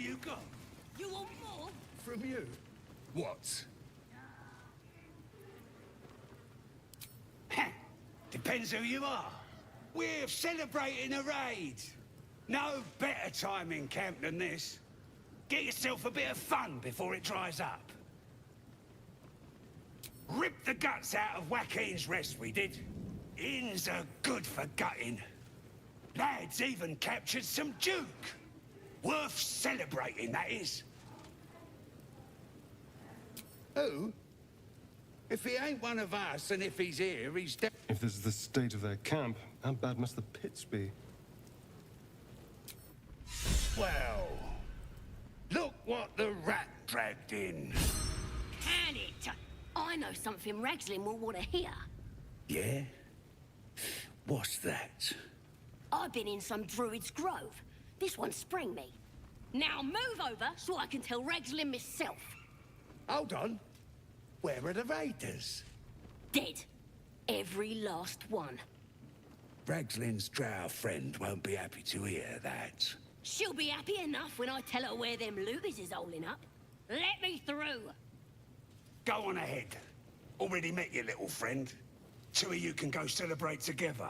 all you got? You want more? From you? What? Depends who you are. We're celebrating a raid. No better time in camp than this. Get yourself a bit of fun before it dries up. Ripped the guts out of Joaquin's Rest, we did. Inns are good for gutting. Lads even captured some Duke. Worth celebrating, that is. Who? If he ain't one of us, and if he's here, he's dead. If this is the state of their camp, how bad must the pits be? Well, look what the rat dragged in. Can it? I know something Ragslin will want to hear. Yeah? What's that? I've been in some druid's grove. This one sprang me. Now move over so I can tell Ragslin myself. Hold on. Where are the raiders? Dead. Every last one. Ragslin's drow friend won't be happy to hear that. She'll be happy enough when I tell her where them looters is holding up. Let me through. Go on ahead. Already met your little friend. Two of you can go celebrate together.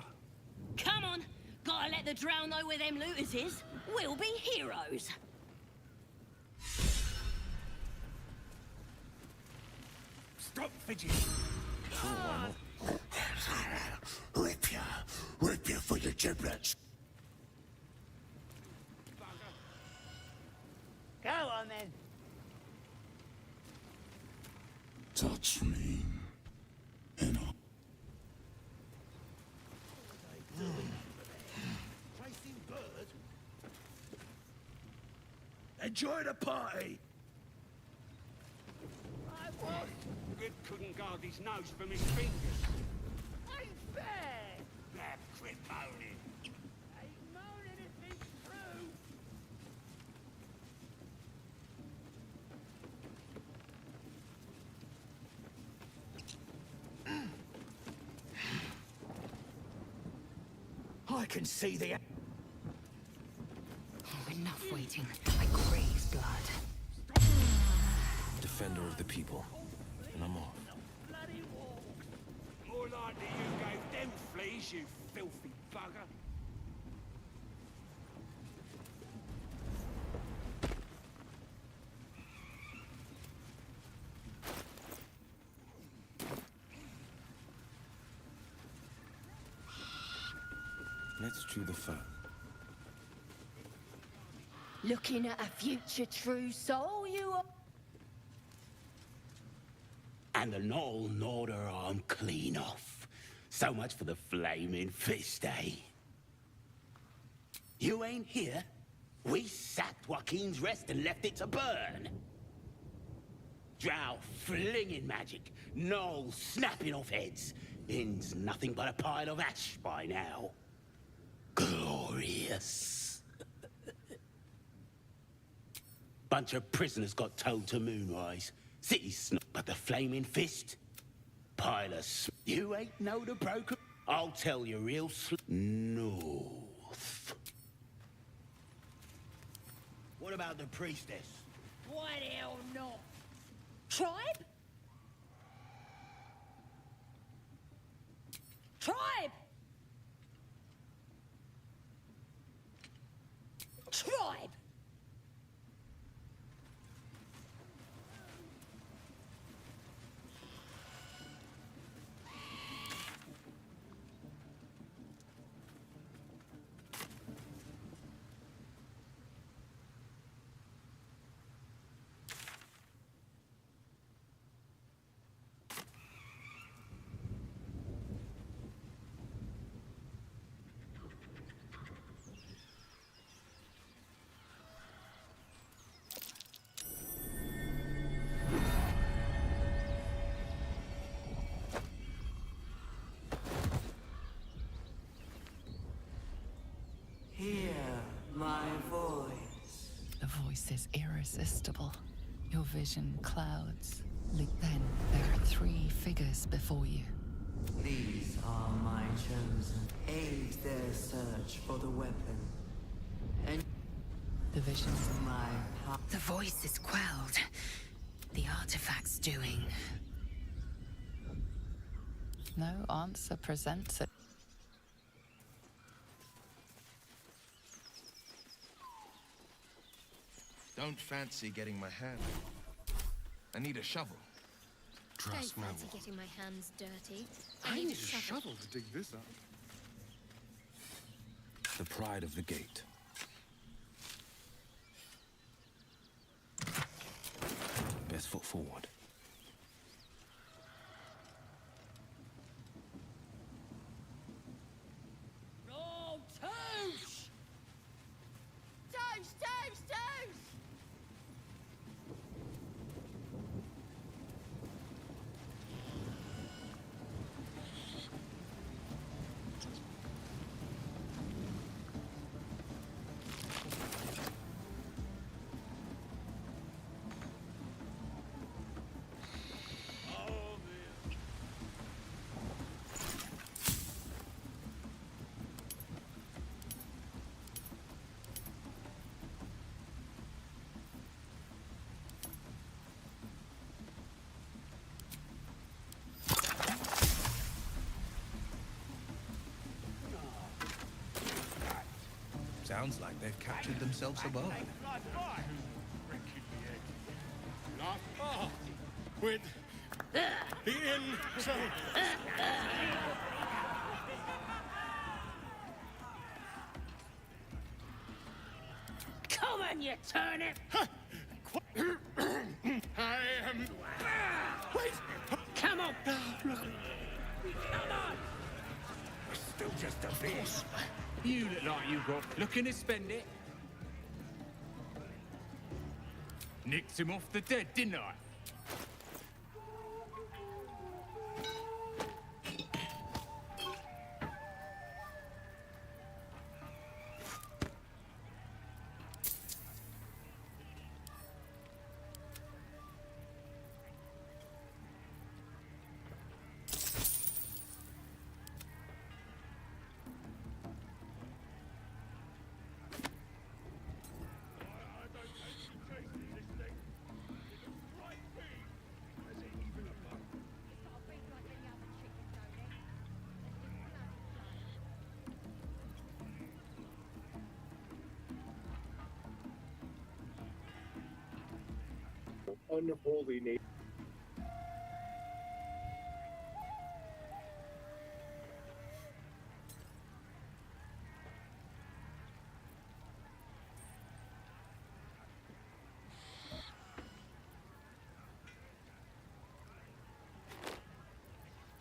Come on. Gotta let the drow know where them looters is. We'll be heroes. Stop fidgeting. Rip you for your giblets. Go on then. Touch me, and I'll... Chasing bird? Enjoy the party! Rip couldn't guard his nose from his fingers. Ain't fair. That quit moaning. Ain't moaning if it's true. I can see the... Oh, enough waiting. I crave blood. Defender of the people. And I'm off. More likely you gave them fleas, you filthy bugger. Let's chew the fat. Looking at a future true soul, you are. And the Knoll gnawed her arm clean off. So much for the flaming fist, eh? You ain't here? We sacked Joaquin's Rest and left it to burn. Drow flinging magic, Knoll snapping off heads. Inn's nothing but a pile of ash by now. Glorious. Bunch of prisoners got towed to Moonrise. City snot, but the flaming fist? Pile of You ain't know the broker? I'll tell you real North. What about the priestess? Why the hell not? Tribe? Tribe! Tribe! Hear my voice. The voice is irresistible. Your vision clouds. Then there are three figures before you. These are my chosen. Aid their search for the weapon. And The the vision. The voice is quelled. The artifact's doing. No answer presents it. Don't fancy getting my hand. I need a shovel. Trust Don't no fancy one. getting my hands dirty. I need a shovel to dig this up. The pride of the gate. Best foot forward. Oh, Toast! Toast, Toast, Toast! Sounds like they've captured themselves a bow. With the insane. Come on, you turnip! I am. Wait! Come on! Still just a bit. You look like you got looking to spend it. Nicked him off the dead, didn't I? Unholy name.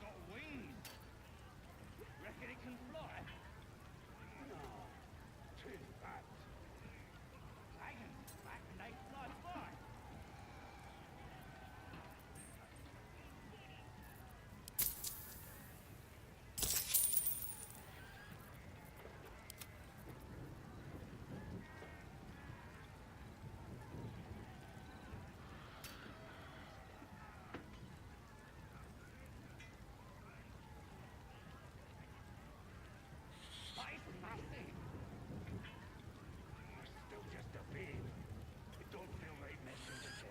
Got wings. Reckon it can fly? No. Too fat. Dragons back and they fly by. Still just a bit. It don't feel right messing with the chest.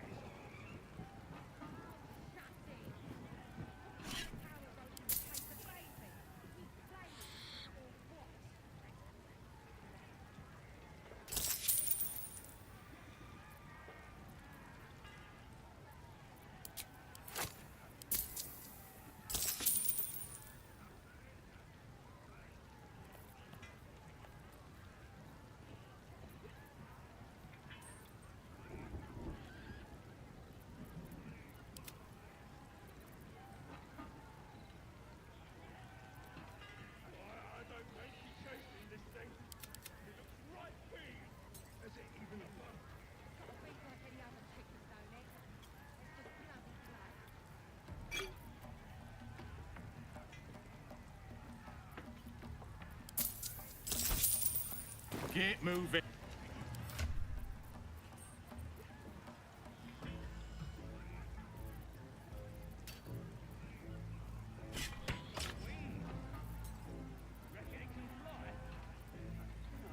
I don't fancy chasing this thing. It looks right big. Is it even a bug? Get moving. Reckon it can fly? No.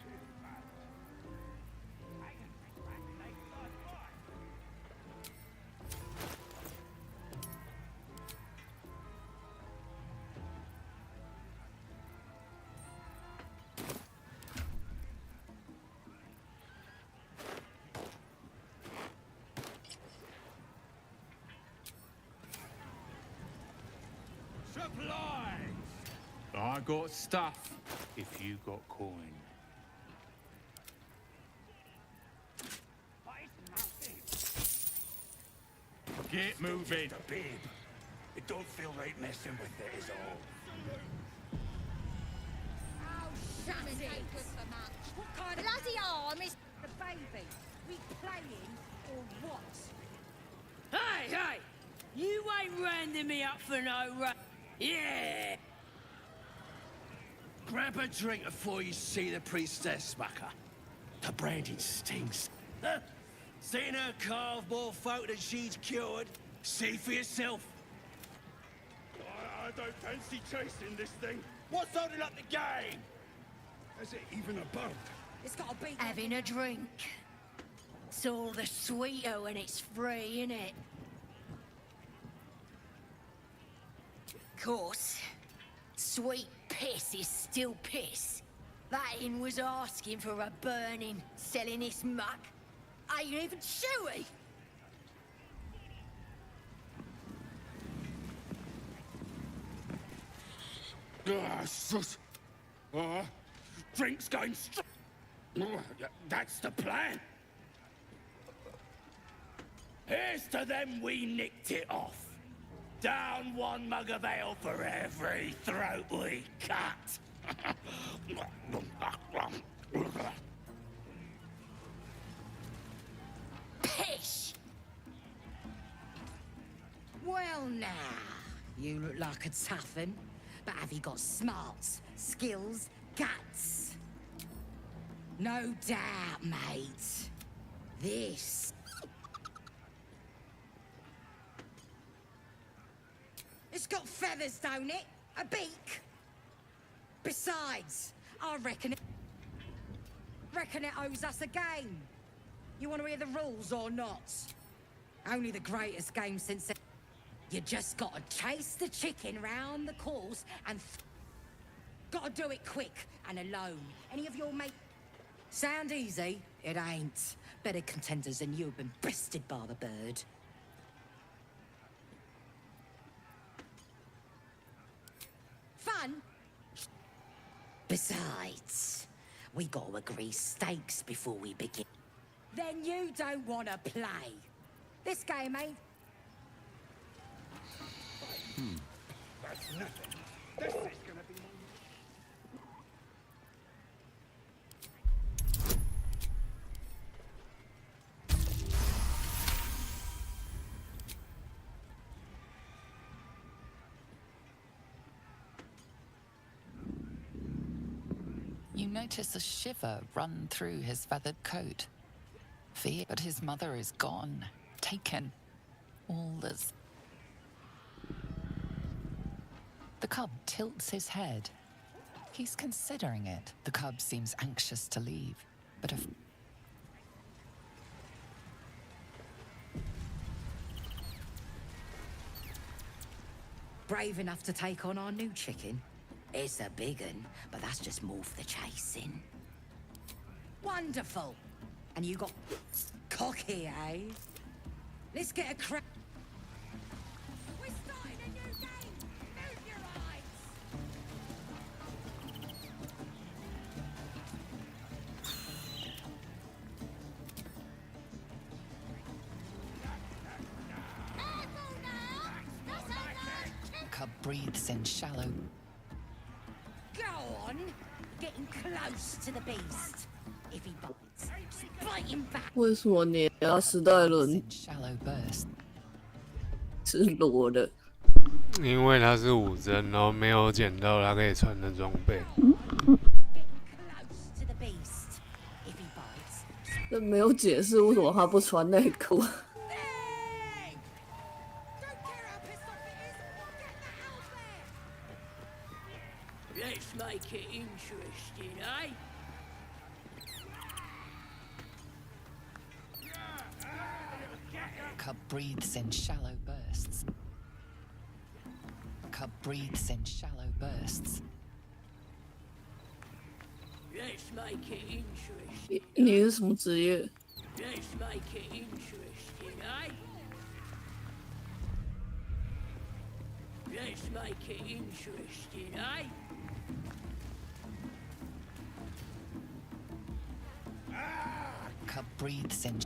Too fat. supplies! I got stuff if you got coin. Get moving. The bib. It don't feel right messing with it, is all. Oh, shut it! What kind of bloody arm is the baby? We playing or what? Hey, hey! You ain't rounding me up for no Yeah! Grab a drink before you see the priestess, Mucker. The brandy stinks. Huh? Seen her carve more folk than she's cured. See for yourself. I don't fancy chasing this thing. What's holding up the game? Is it even a bug? It's got to be. Having a drink. It's all the sweeter when it's free, innit? Of course, sweet piss is still piss. That inn was asking for a burning, selling this muck. Ain't even chewy. Drink's going straight. That's the plan. Here's to them we nicked it off. Down one mug of ale for every throat we cut. Pish! Well, now, you look like a tough un, but have you got smarts, skills, guts? No doubt, mate. This. It's got feathers, don't it? A beak. Besides, I reckon it owes us a game. You want to hear the rules or not? Only the greatest game since. You just gotta chase the chicken round the course and gotta do it quick and alone. Any of your mate? Sound easy? It ain't. Better contenders than you have been bested by the bird. Fun? Besides, we gotta agree stakes before we begin. Then you don't wanna play. This game ain't. That's nothing. This is gonna be. You notice a shiver run through his feathered coat. Fear, but his mother is gone, taken. All is. The cub tilts his head. He's considering it. The cub seems anxious to leave, but if... Brave enough to take on our new chicken? It's a big un, but that's just more for the chasing. Wonderful! And you got cocky, eh? Let's get a crack. We're starting a new game! Move your eyes! The cub breathes in shallow. Go on! Getting close to the beast. If he bites, bite him back. 为什么你要时代轮 In shallow bursts. 是裸的？因为他是武僧，然后没有捡到他可以穿的装备。这没有解释为什么他不穿内裤。Let's make it interesting, eh? Cub breathes in shallow bursts. Cub breathes in shallow bursts. Let's make it interesting. 你是什么职业？ Let's make it interesting, eh? Let's make it interesting, eh? Cub breathes in.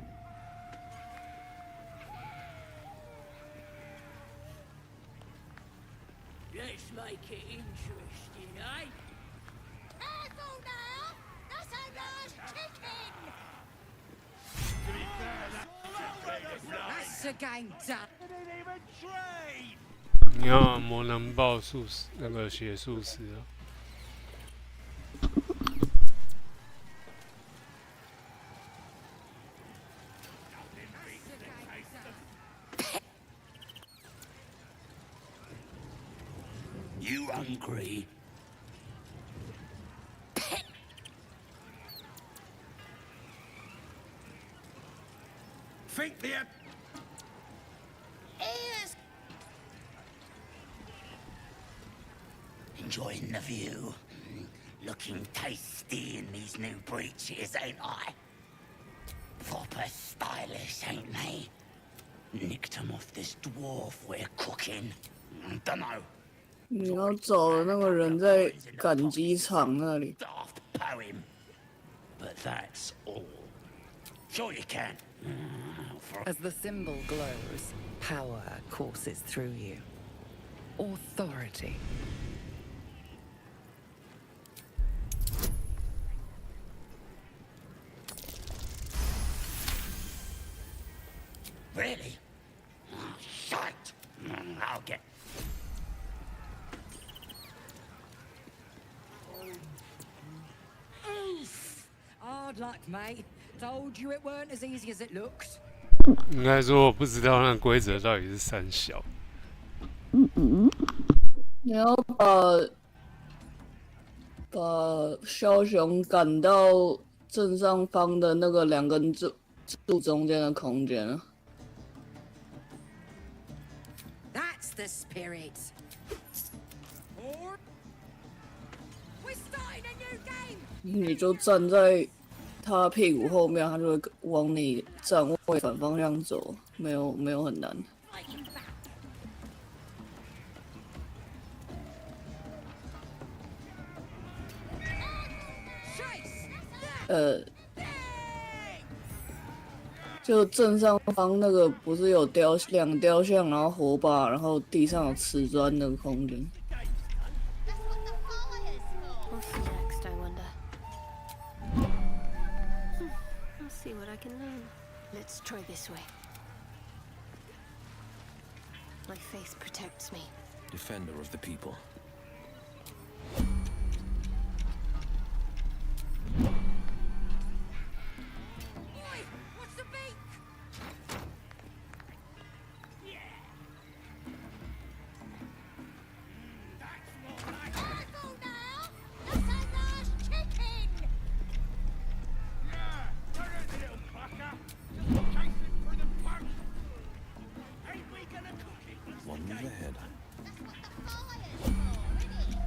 Let's make it interesting, eh? Careful now! That's a nice chicken! That's the game done. 你要魔能爆术士那个邪术师啊。You hungry? Think the Ears! enjoying the view. Looking tasty in these new breeches, ain't I? Proper stylish, ain't they? Nicked 'em off this dwarf we're cooking. Dunno. 你要找的那个人在赶机场那里。 Daft poem. But that's all. Sure you can. As the symbol glows, power courses through you. Authority. Really? Oh, shite. I'll get... Oof! Hard luck, mate. Told you it weren't as easy as it looked. 应该说我不知道那规则到底是三小。你要把枭雄赶到正上方的那个2根柱中间的空间啊。 That's the spirit. We're starting a new game. 你就站在他屁股后面，他就会往你站位反方向走，没有很难。 Fighting back. 就正上方那个不是有2个雕像，然后火把，然后地上有瓷砖的空间。 What's next, I wonder? I'll see what I can learn. Let's try this way. My faith protects me. Defender of the people. Oi! What's the beat? Careful now! That's a nice chicken! Yeah, turn it, little fucker. Just chasing for the punch. Ain't we gonna cook it? One move ahead. That's what the fire's for, isn't it?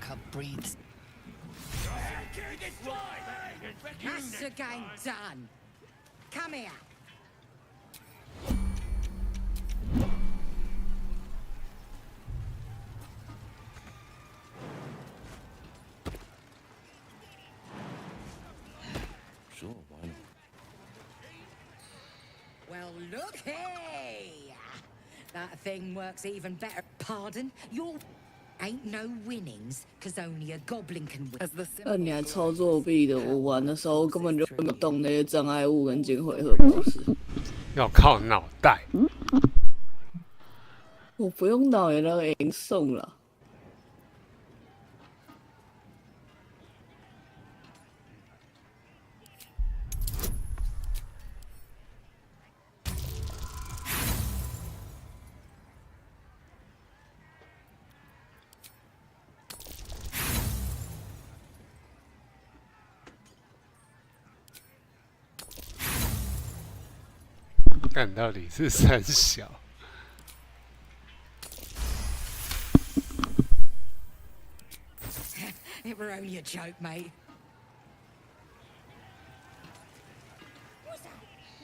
Cub breathes. That's the game done. Come here. Sure, why not? Well, looky! That thing works even better. Pardon? Your ain't no winnings, cause only a goblin can win. As the 那 symbol 你还 glows, 超作弊的！我玩的时候根本就 courses 没 through 有 you. 动那些障碍物跟进回合模式。要靠脑袋。我不用脑也能赢送了。干到底是三小。It were only a joke, mate.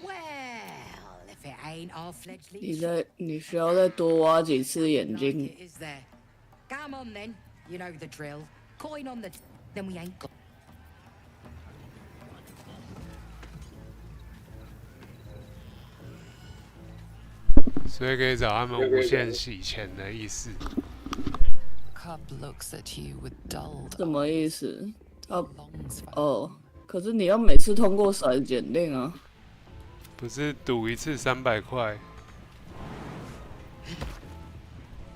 Well, if it ain't our fledgling. 你需要再多挖几次眼 Like 睛。 it is there. Come on then. You know the drill. Coin on the. Then we ain't got. 所以可以找他们无限洗钱的意思。Cub looks at you with dulled 什么意思？他 longs for 哦，可是你要每次通过骰检定啊。不是赌一次300块。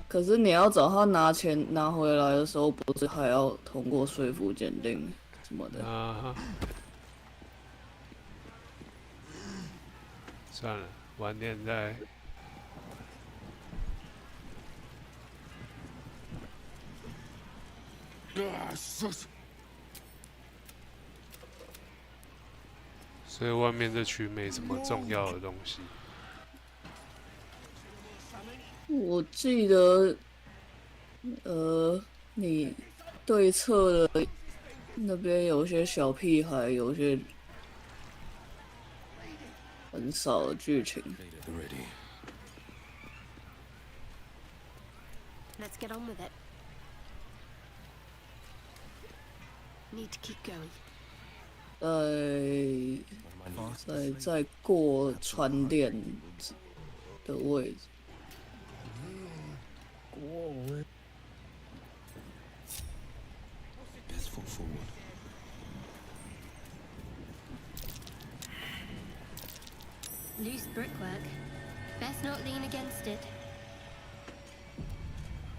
可是你要找他拿钱拿回来的时候，不是还要通过说服检定什么的？啊，算了，晚点再。所以外面这区没什么重要的东西。我记得，你对侧的那边有些小屁孩，有些很少的剧情。 Let's get on with it. Need to keep going. 在过船店的位置。Best foot forward. Loose brickwork. Best not lean against it.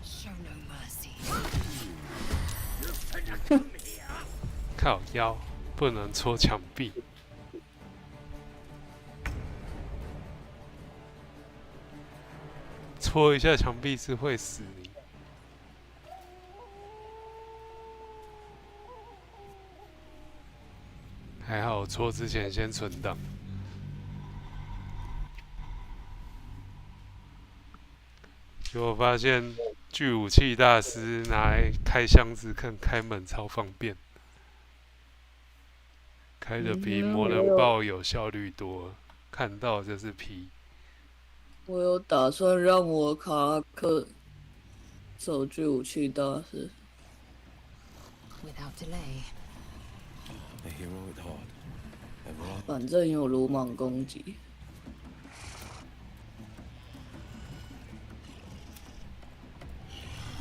Show no mercy. 靠腰，不能戳墙壁。戳一下墙壁是会死你。还好我戳之前先存档。结果发现巨武器大师拿来开箱子跟开门超方便。 开的比魔人爆有效率多，看到就是P。我有打算让我卡拉克走巨武器大师。Without delay. A hero at heart. 反正有鲁莽攻击。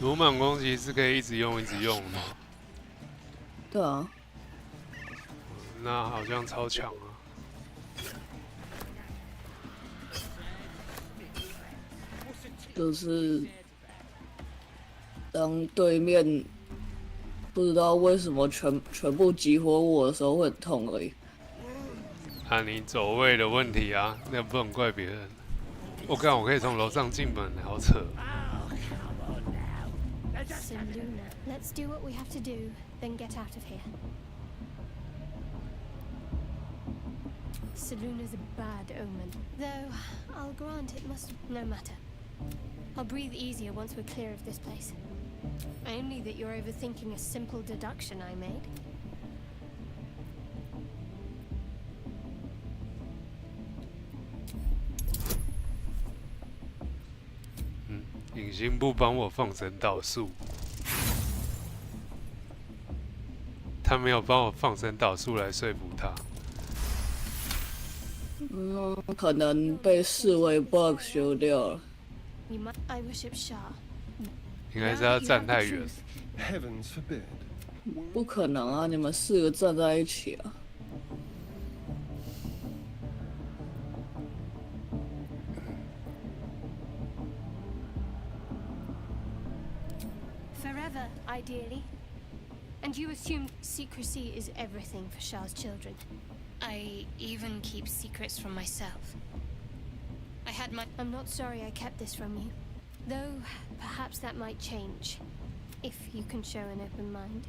鲁莽攻击是可以一直用的吗？对啊。 那好像超强啊！就是当对面不知道为什么全部激活我的时候会很痛而已。啊，你走位的问题啊，那不能怪别人。我看我可以从楼上进门，好扯。So Luna, let's do what we have to do, then get out of here. Saluna's a bad omen. Though, I'll grant it must... no matter. I'll breathe easier once we're clear of this place. Only that you're overthinking a simple deduction I made. 隐形不帮我放神导数，他没有帮我放神导数来说服他。可能被视为 bug 修掉了。I worship Shah. 应该是他站太远。Heavens forbid. 不可能啊！你们4个站在一起啊！ Forever, ideally. And you assume secrecy is everything for Shah's children. I even keep secrets from myself. I'm not sorry I kept this from you. Though, perhaps that might change. If you can show an open mind.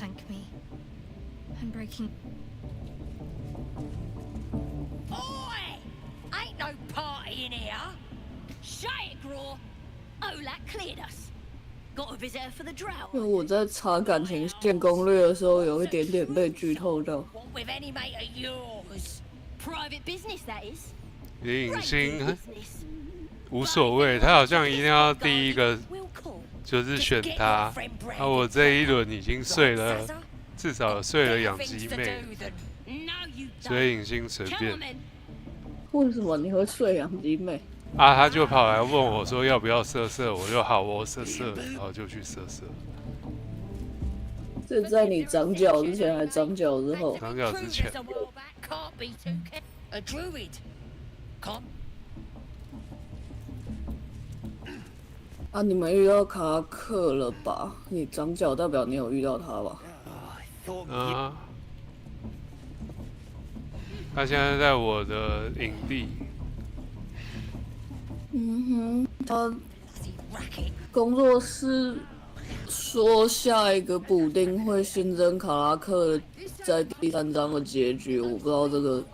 thank me. And breaking. Oi! Ain't no party in here. Shut it, Graw. Olak cleared us. Got a visitor for the drought. 因为我在查感情线攻略的时候，有一点点被剧透到。 What with any mate of yours? Private business, that is. 影星无所谓，他好像一定要第一个就是选他。啊，我这一轮已经睡了，至少睡了养鸡妹，所以影星随便。为什么你会睡养鸡妹？啊，他就跑来问我说要不要射射，我就好，我射射，然后就去射射。是在你长脚之前还是长脚之后？长脚之前。 A druid. Come. 啊，你们遇到卡克了吧？你长脚代表你有遇到他吧？啊。他现在在我的营地。嗯哼，他工作室说下一个补丁会新增卡拉克在第3章的结局，我不知道这个。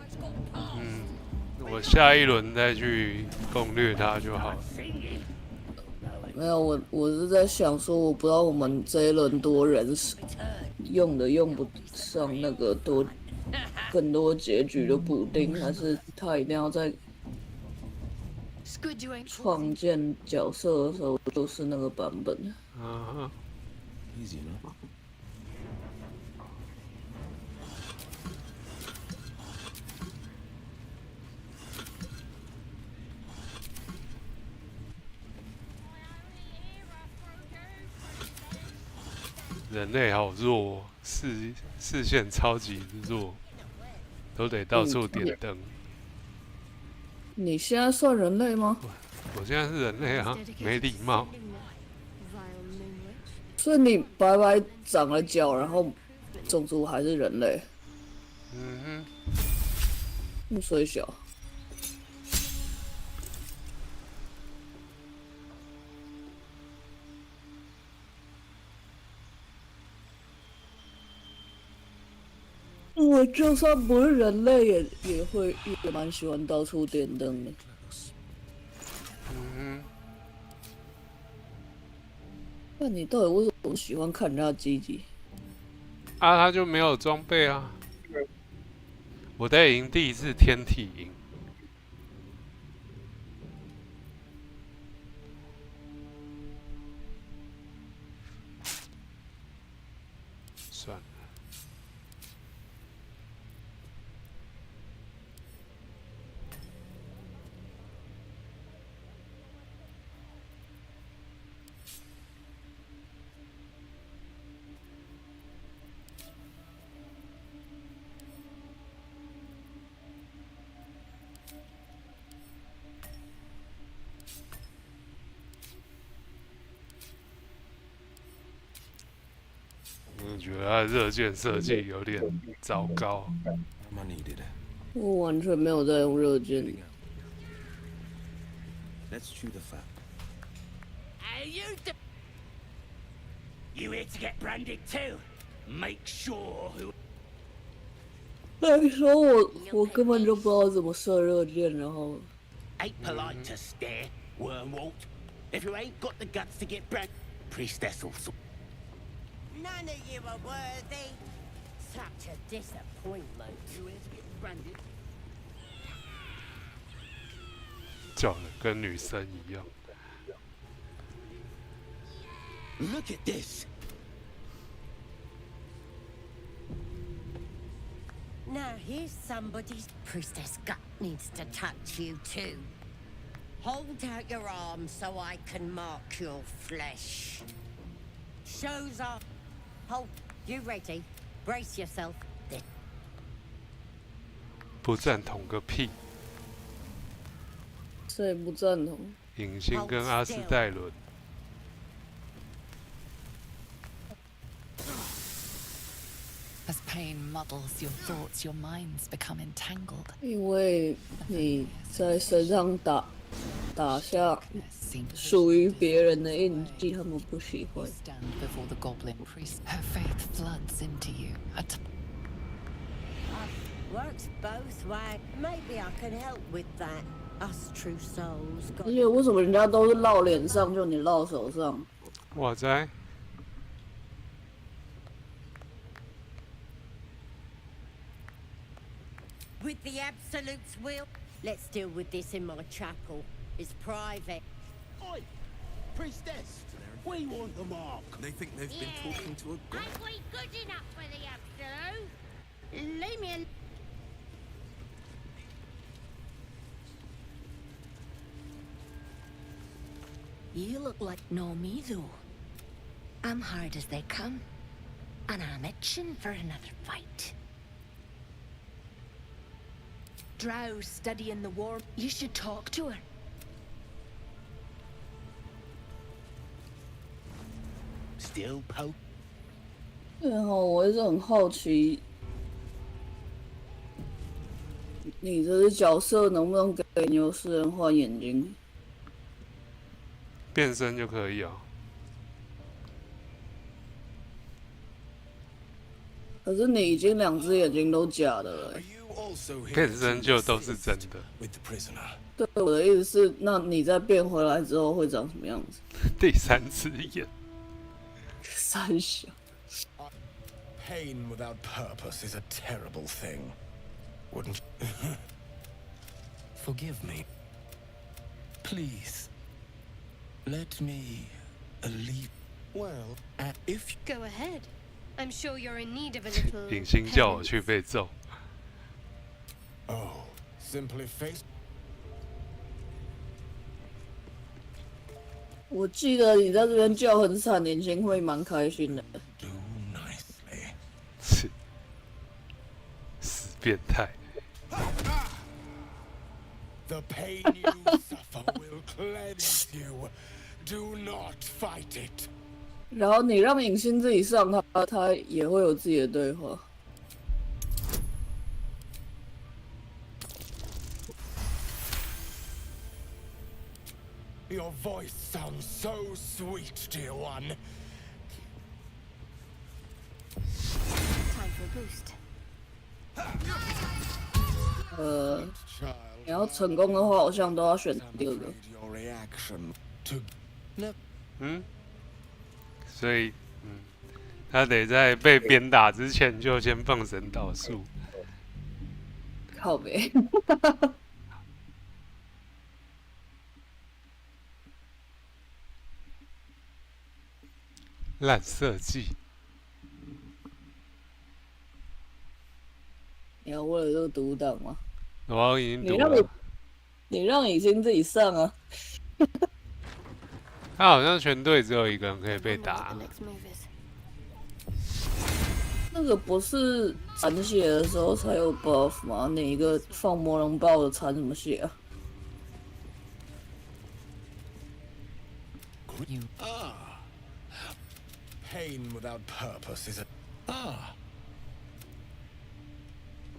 我下一轮再去攻略它就好了。没有，我是在想说，我不知道我们这一轮多人用不上那个更多结局的补丁，还是他一定要在创建角色的时候就是那个版本？啊。人类好弱，视线超级弱，都得到处点灯。你现在算人类吗？我现在是人类啊，没礼貌。所以你白白长了脚，然后种族还是人类？嗯哼。那么虽小。 我就算不是人类，也蛮喜欢到处点灯的。嗯哼。那你到底为什么喜欢看人家鸡鸡？啊，他就没有装备啊。我的营地是天体营。算了。 我觉得他的热键设计有点糟糕。我完全没有在用热键。You here to get branded too? Make sure who. 那时候我根本就不知道怎么射热键，然后。Ain't polite to stare, Wormwalt. If you ain't got the guts to get branded, priestess will. None of you are worthy. Such a disappointment. You here to get branded? 叫的跟女生一样。Look at this. Now here's somebody's priestess gut needs to touch you too. Hold out your arm so I can mark your flesh. Shows off. Hold. You ready? Brace yourself. 不赞同个屁！谁不赞同？影星跟阿斯戴伦。As pain muddles your thoughts, your minds become entangled. 因为你在身上打打下属于别人的印记，他们不喜欢。 Stand before the goblin priest. Her faith floods into you. Works both ways. Maybe I can help with that. Us true souls. 而且为什么人家都是烙脸上，就你烙手上？我在。 With the Absolute's will, let's deal with this in my chapel. It's private. Oi, priestess, we want the mark. They think they've been talking to a god. Ain't we good enough for the Absolute? Leave me alone. You look like no me, though. I'm hard as they come, and I'm itching for another fight. Drow's studying the war. You should talk to her. Still poke. 对哦，我一直很好奇，你这个角色能不能给牛诗人换眼睛？变身就可以啊。可是你已经2只眼睛都假的了。变身就都是真的。对，我的意思是，那你再变回来之后会长什么样子？第3只眼。三小。 Pain without purpose is a terrible thing. Wouldn't forgive me. Please. Let me leave. Well, if go ahead. I'm sure you're in need of a little. 影星叫我去被揍。Oh, simply face. 我记得你在这边叫很惨，年轻会蛮开心的。 死变态。The pain you suffer will cleanse you. Do not fight it. 然后你让影星自己上他也会有自己的对话。Your voice sounds so sweet, dear one. Time for a boost. 你要成功的话，好像都要选第2个。所以，他得在被鞭打之前就先放神导数。靠北。烂设计。你要为了这个独挡吗？我已经读了。你让影星自己上啊。他好像全队只有1个人可以被打。那个不是残血的时候才有 buff 吗？哪一个放魔龙爆的残什么血啊？ Pain without purpose is a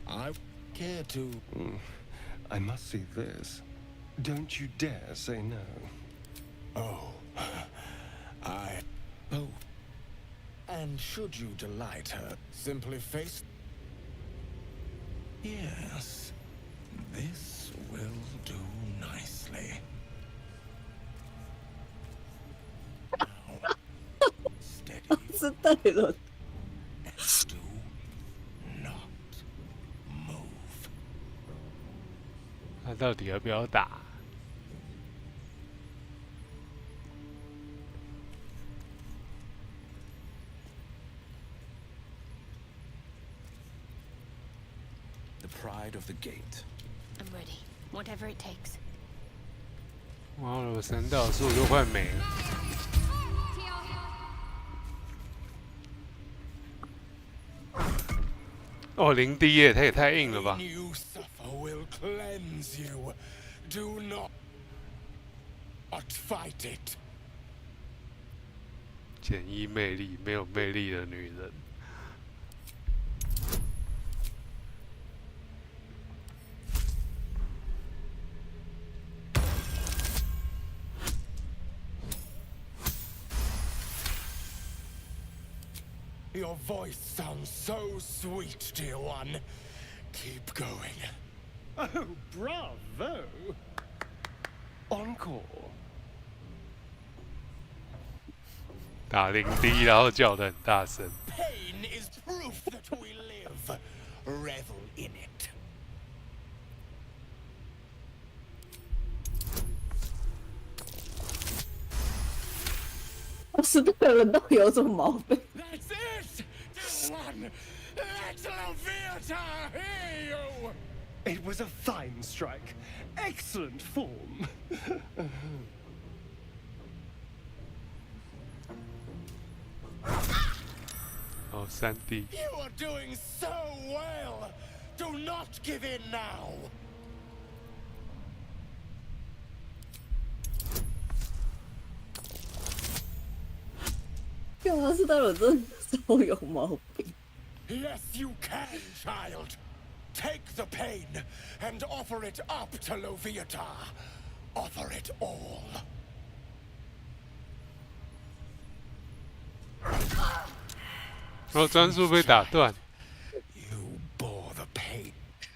I care to. I must see this. Don't you dare say no. Oh, oh. And should you delight her, simply face. Yes, this will do nicely. Steady. 是带人。 他到底要不要打？ The pride of the gate. I'm ready. Whatever it takes. 哇，我神导数都快没了。哦，0滴耶，他也太硬了吧！ Will cleanse you. Do not fight it. 简易魅力，没有魅力的女人。Your voice sounds so sweet, dear one. Keep going. Oh, bravo! Encore. 打零滴，然后叫得很大声。Pain is proof that we live. Revel in it. 是这个人到底有什么毛病？ That's it, dear one. Let Loviata hear you. It was a fine strike. Excellent form. 哦，3D。You are doing so well. Do not give in now. 他是到底真的超有毛病。 Yes, you can, child. Take the pain and offer it up to Loviata. Offer it all. 哦，专属被打断。 You bore the pain.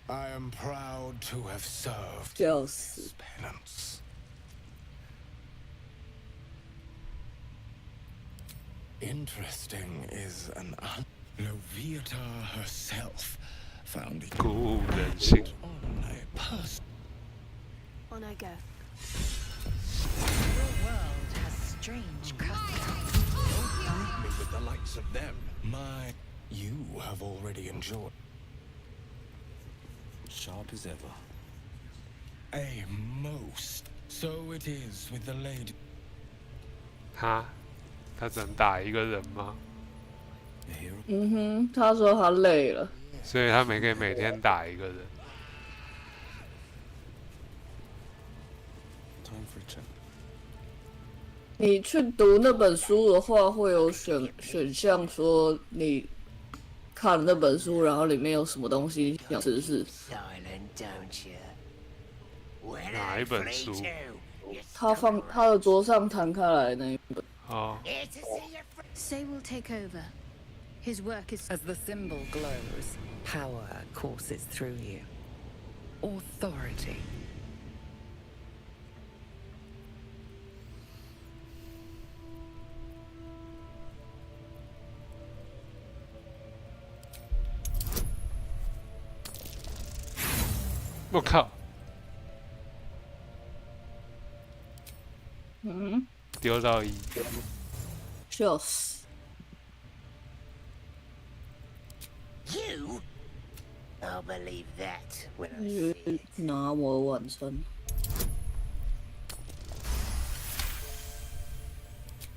I am proud to have served 笑死。 penance. Interesting is an Loviata herself found it 鼓舞人心。 on a person. On I go. Your world has strange customs. Me with the likes of them. You have already enjoyed. Sharp as ever. A most. So it is with the lady. 哈，他只能打一个人吗？嗯哼，他说他累了，所以他可以每天打一个人。 Time for a chat. 你去读那本书的话，会有选项说你看了那本书，然后里面有什么东西想试试。 Silent, don't you? 哪一本书？他的桌上摊开来那一本。哦。 Say will take over. His work is. As the symbol glows, power courses through you. Authority. Oh, 我靠！嗯，丢到1。笑死。 You? I'll believe that when I 拿我晚餐。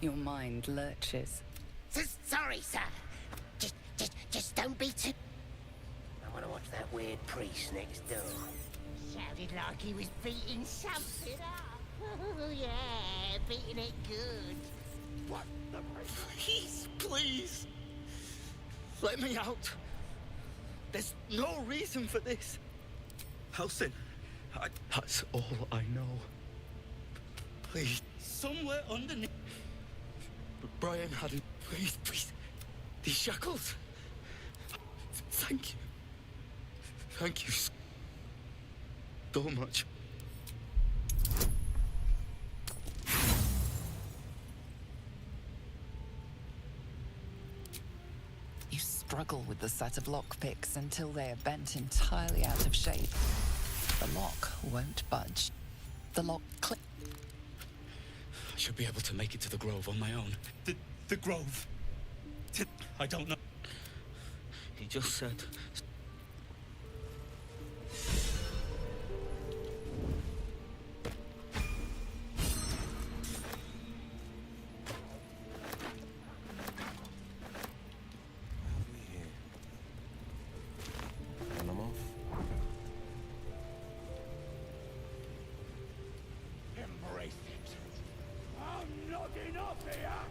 Your mind lurches. Sorry, sir. Just don't be too. I want to watch that weird priest next door. Sounded like he was beating something up. Oh, yeah, beating it good. What the? Please. Let me out. There's no reason for this. Halsin, that's all I know. Please. Somewhere underneath. But Brian hadn't. Please. These shackles. Thank you. Thank you so much. You struggle with the set of lockpicks until they are bent entirely out of shape. The lock won't budge. The lock click. I should be able to make it to the Grove on my own. The Grove? I don't know. He just said... Embrace it. I'm not enough here.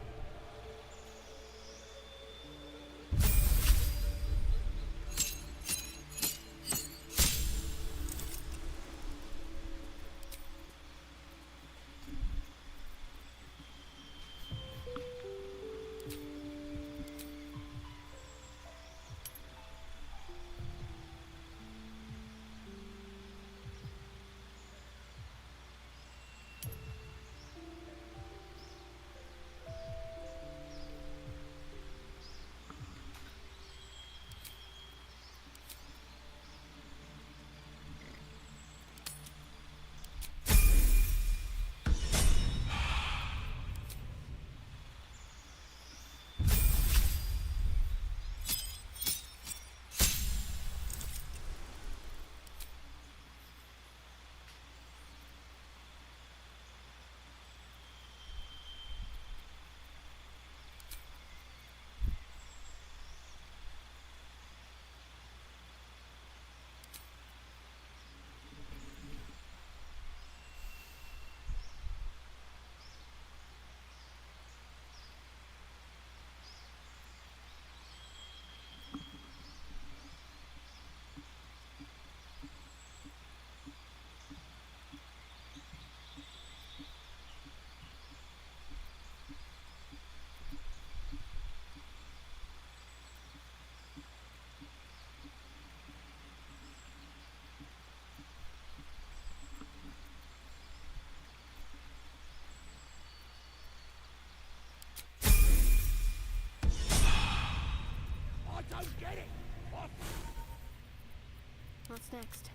What's next?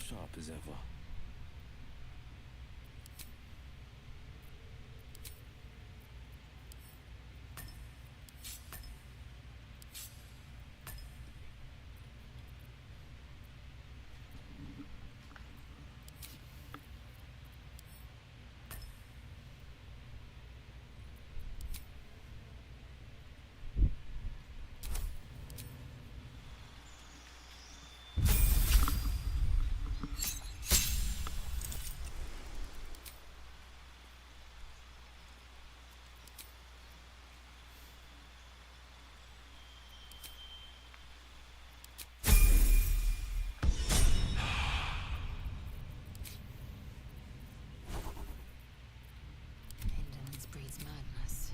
Sharp as ever. Indolence breeds madness.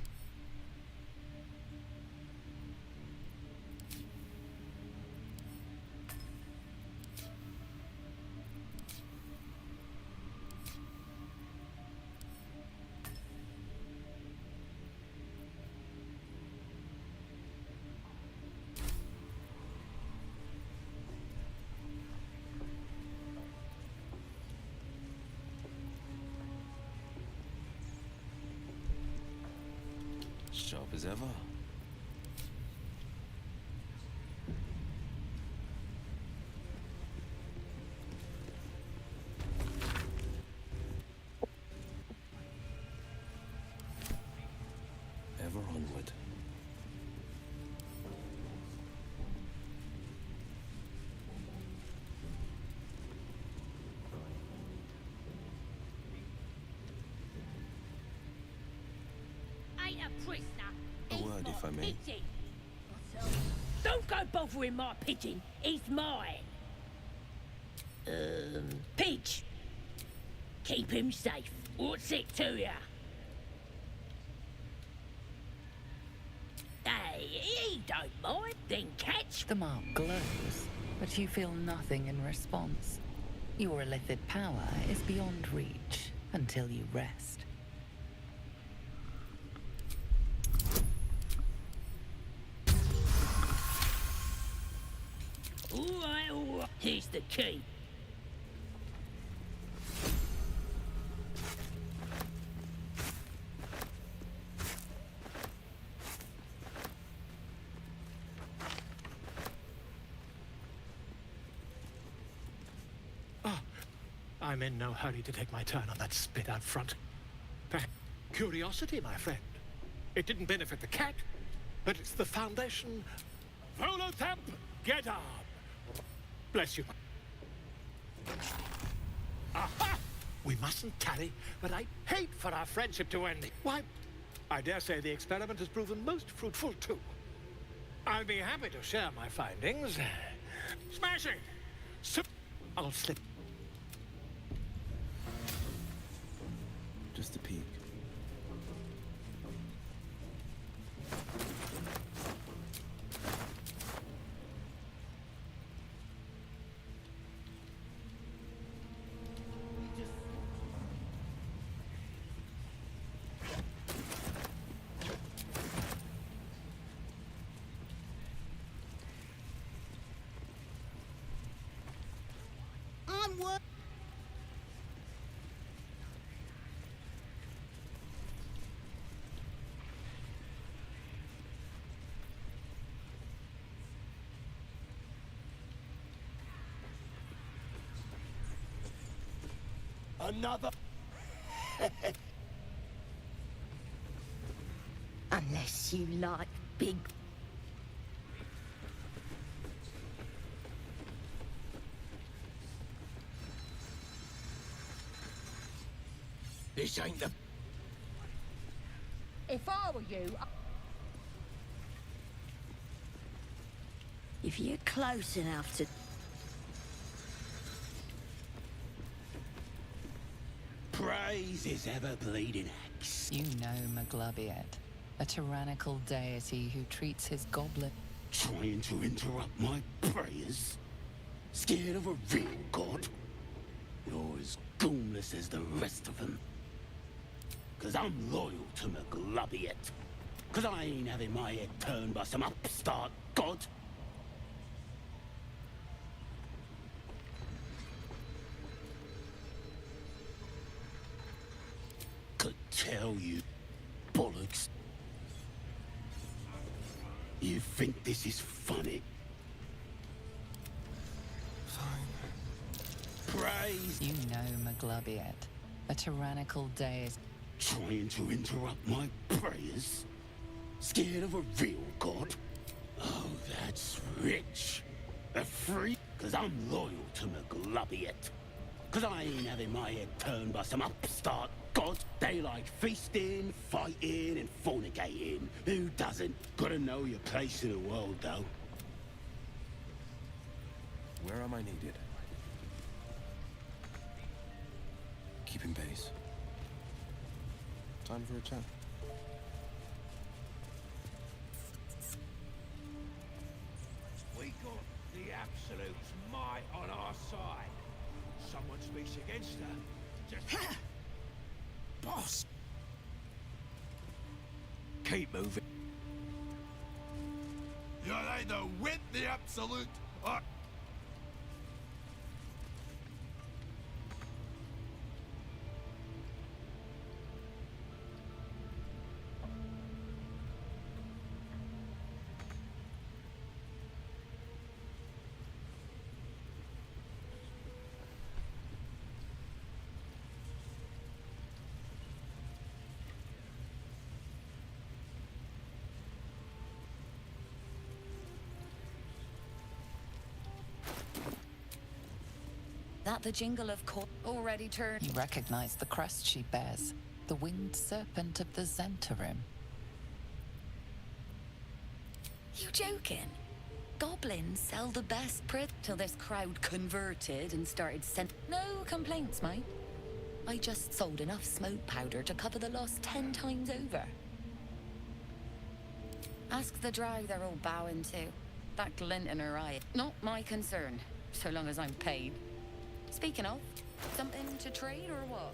Sharp as ever. Ever onward. Ain't a prisoner. A word, if I may. Pigeon. Don't go bothering my pigeon. He's mine. Pidge. Keep him safe. What's it to ya? Hey, he don't mind. Then catch. The mark glows, but you feel nothing in response. Your illithid power is beyond reach until you rest. All right. Here's the key. I'm in no hurry to take my turn on that spit out front. Curiosity, my friend. It didn't benefit the cat, but it's the foundation. Volothamp, get up! Bless you. Aha! We mustn't tarry, but I hate for our friendship to end. Why, I dare say the experiment has proven most fruitful, too. I'll be happy to share my findings. Smashing! I'll slip. Just a peek. Onward. Another. Unless you like big. This ain't the. If I were you. If you're close enough to. Praise his ever-bleeding axe. You know Maglubiet, a tyrannical deity who treats his goblet. Trying to interrupt my prayers? Scared of a real god? You're as goonless as the rest of them. 'Cause I'm loyal to McGlubbiet. 'Cause I ain't having my head turned by some upstart god. Could tell you, bollocks. You think this is funny? Praise. You know McGlubbiet, a tyrannical deity. Trying to interrupt my prayers? Scared of a real god? Oh, that's rich. A freak? 'Cause I'm loyal to McGlubbiet. 'Cause I ain't having my head turned by some upstart god. They like feasting, fighting, and fornicating. Who doesn't? Gotta know your place in the world, though. Where am I needed? Keeping pace. Time for a chat. We got the Absolute's might on our side. Someone speaks against her. Just... Boss! Keep moving. You're either with the Absolute or... That the jingle of court already turned. You recognize the crest she bears, the winged serpent of the Zentarim. You joking? Goblins sell the best till this crowd converted and started No complaints, mate. I just sold enough smoke powder to cover the loss 10 times over. Ask the drow they're all bowing to. That glint in her eye. Not my concern, so long as I'm paid. Speaking of, something to trade or what?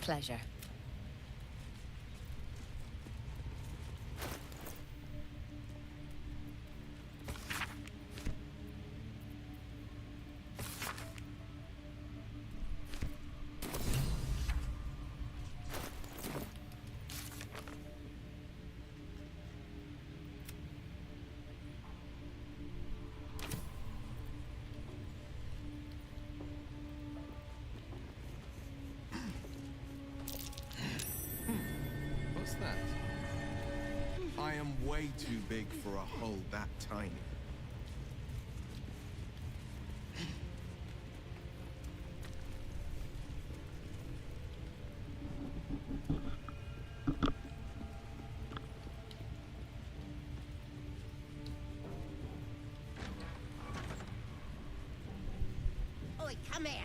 pleasure. What's that? I am way too big for a hole that tiny. Oi, come here.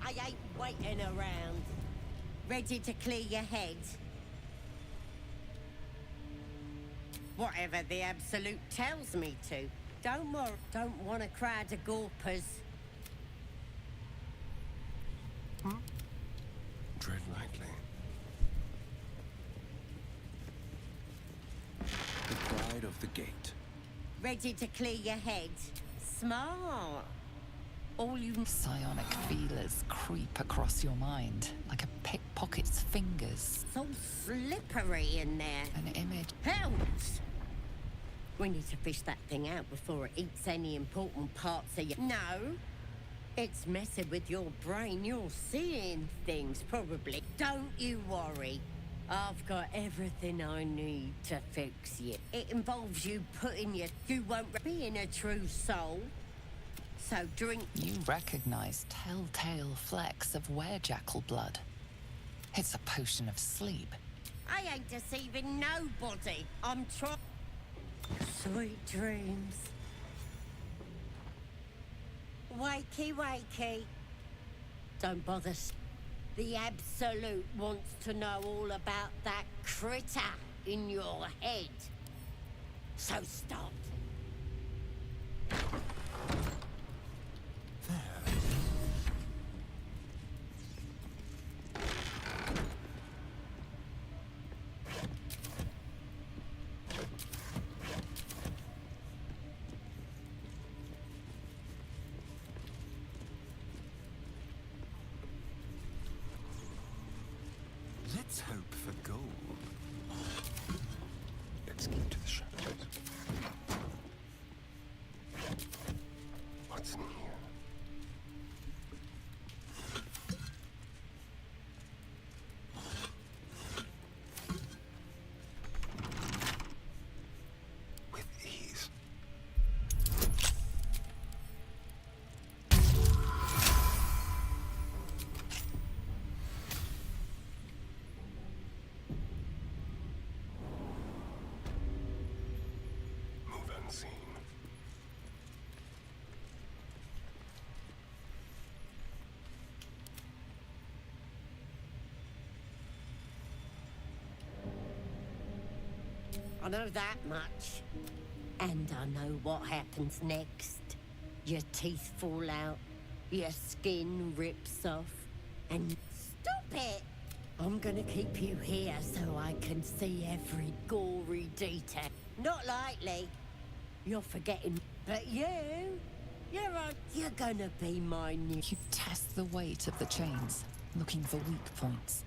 I ain't waiting around. Ready to clear your head? Whatever the Absolute tells me to. Don't worry, don't want a crowd of gawpers. Tread lightly. The pride of the gate. Ready to clear your head? Smart. All you... Psionic feelers creep across your mind like a pickpocket's fingers. So slippery in there. An image. Helps! We need to fish that thing out before it eats any important parts of you. No! It's messing with your brain. You're seeing things, probably. Don't you worry. I've got everything I need to fix you. It involves you putting your... You won't being a true soul. So drink... You recognize telltale flecks of werejackal blood. It's a potion of sleep. I ain't deceiving nobody. I'm trying... Sweet dreams. Wakey, wakey. Don't bother. The Absolute wants to know all about that critter in your head. So stop. Let's hope for gold. Let's keep to the shadows. What's in here? With ease. Move unseen. I know that much. And I know what happens next. Your teeth fall out, your skin rips off, and... Stop it! I'm gonna keep you here so I can see every gory detail. Not likely. You're forgetting. But you're gonna be my new... You test the weight of the chains, looking for weak points.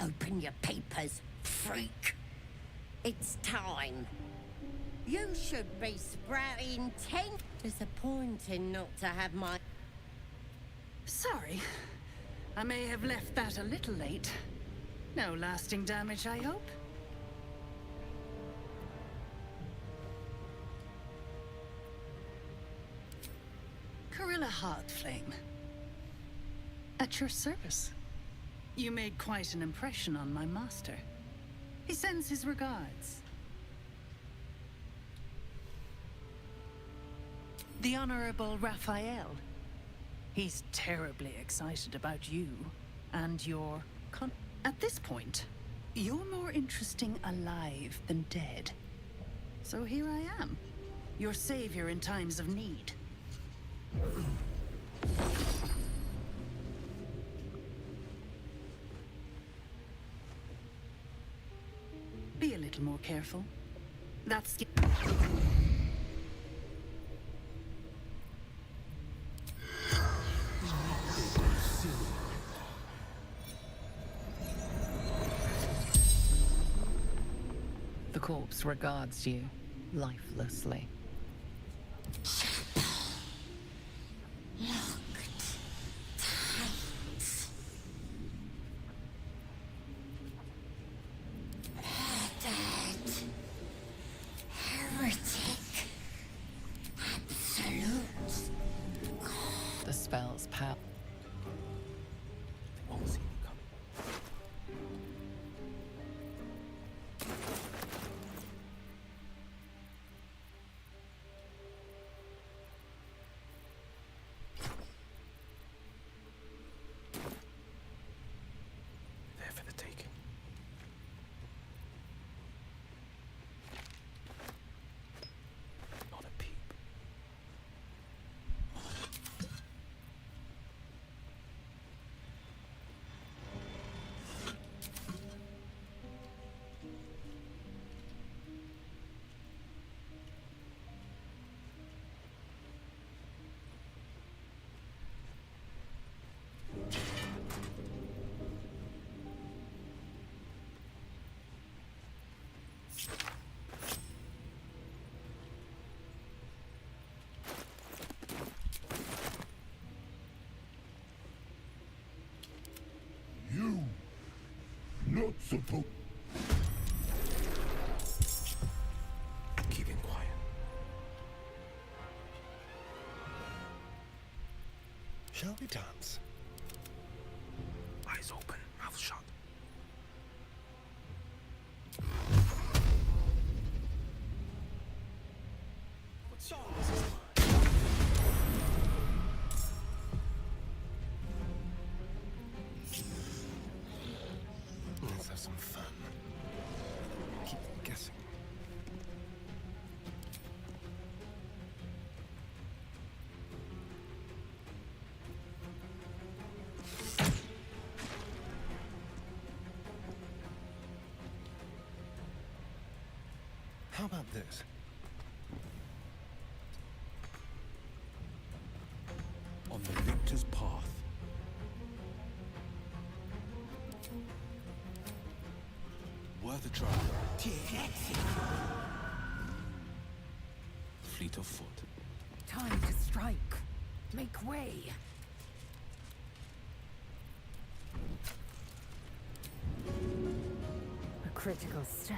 Open your papers, freak. It's time. You should be sprouting 10. Disappointing not to have my... Sorry. I may have left that a little late. No lasting damage, I hope? Corilla Heartflame. At your service. You made quite an impression on my master. He sends his regards. The Honorable Raphael. He's terribly excited about you and your At this point, you're more interesting alive than dead. So here I am, your savior in times of need. Be a little more careful. That's... The corpse regards you lifelessly. The spell's power. There for the taking. Not a peep. You not supposed. Keeping quiet. Shall we dance? Eyes open, mouth shut. What song is this? Let's have some fun. Keep them guessing. How about this? On the victor's path. Worth a try. Fleet of foot. Time to strike. Make way. A critical step.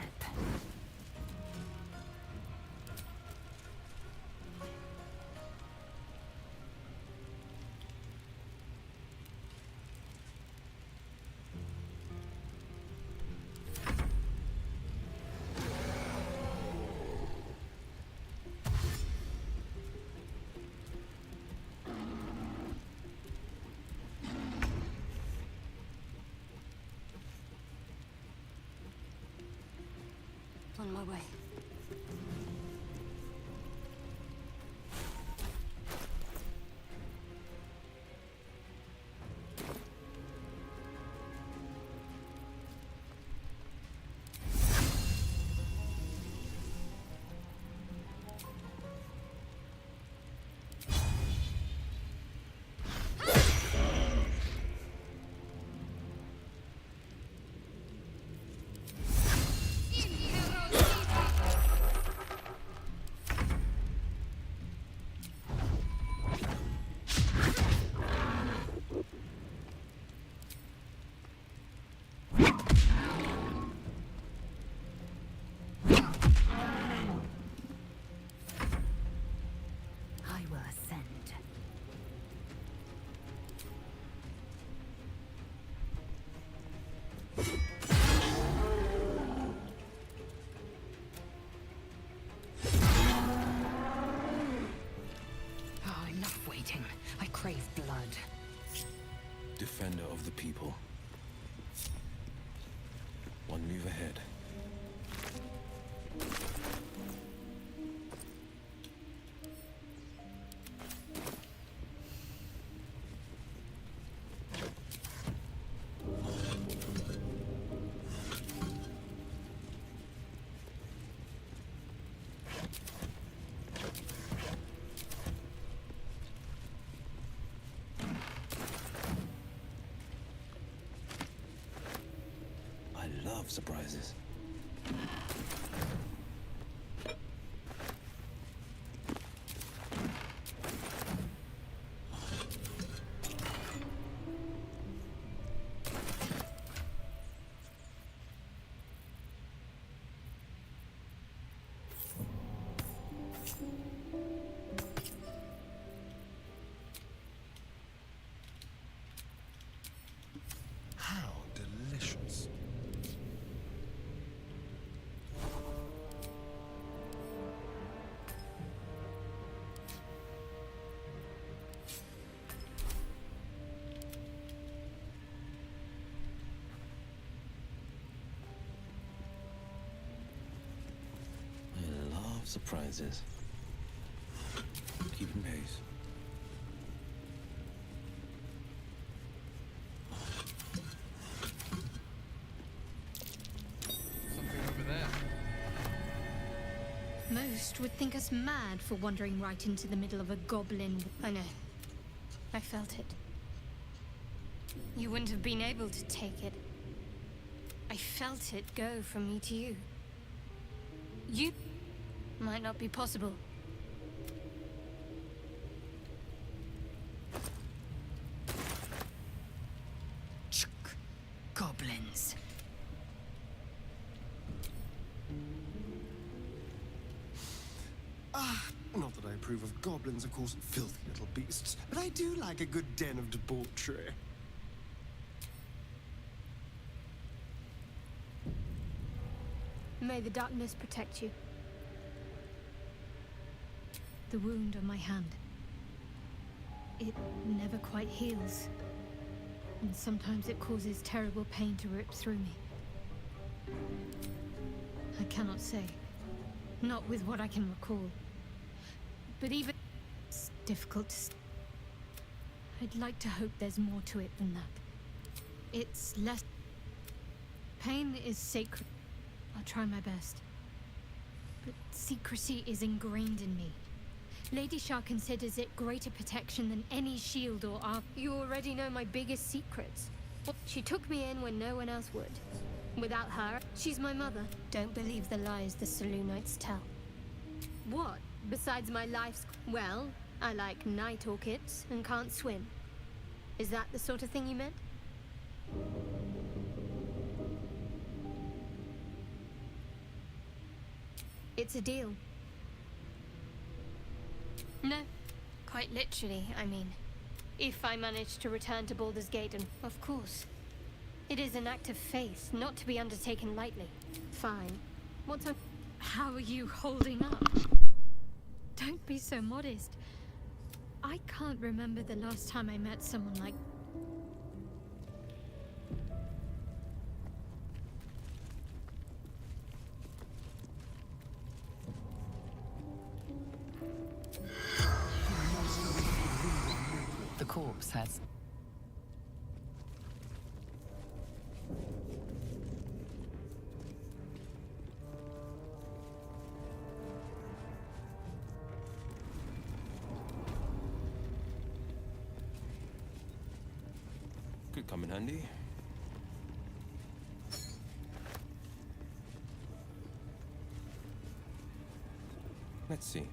On my way. Oh, enough waiting. I crave blood. defender of the people. One move ahead. I love surprises. How delicious. I love surprises. Keeping pace. Something over there. Most would think us mad for wandering right into the middle of a goblin. I know. I felt it. You wouldn't have been able to take it. I felt it go from me to you. You might not be possible. Goblins. Not that I approve of goblins, of course, filthy little beasts, but I do like a good den of debauchery. May the darkness protect you. The wound on my hand. It never quite heals. And sometimes it causes terrible pain to rip through me. I cannot say. Not with what I can recall. But even it's difficult to... I'd like to hope there's more to it than that. It's less... Pain is sacred. I'll try my best. But secrecy is ingrained in me. Lady Shah considers it greater protection than any shield or armor. You already know my biggest secrets. She took me in when no one else would. Without her, she's my mother. Don't believe the lies the Selûnites tell. What? Besides my life's... Well, I like night orchids and can't swim. Is that the sort of thing you meant? It's a deal. No, quite literally, I mean. If I manage to return to Baldur's Gate, and of course. It is an act of faith, not to be undertaken lightly. Fine. What's on... How are you holding up? Don't be so modest. I can't remember the last time I met someone like... The corpse has... Could come in handy. Let's see.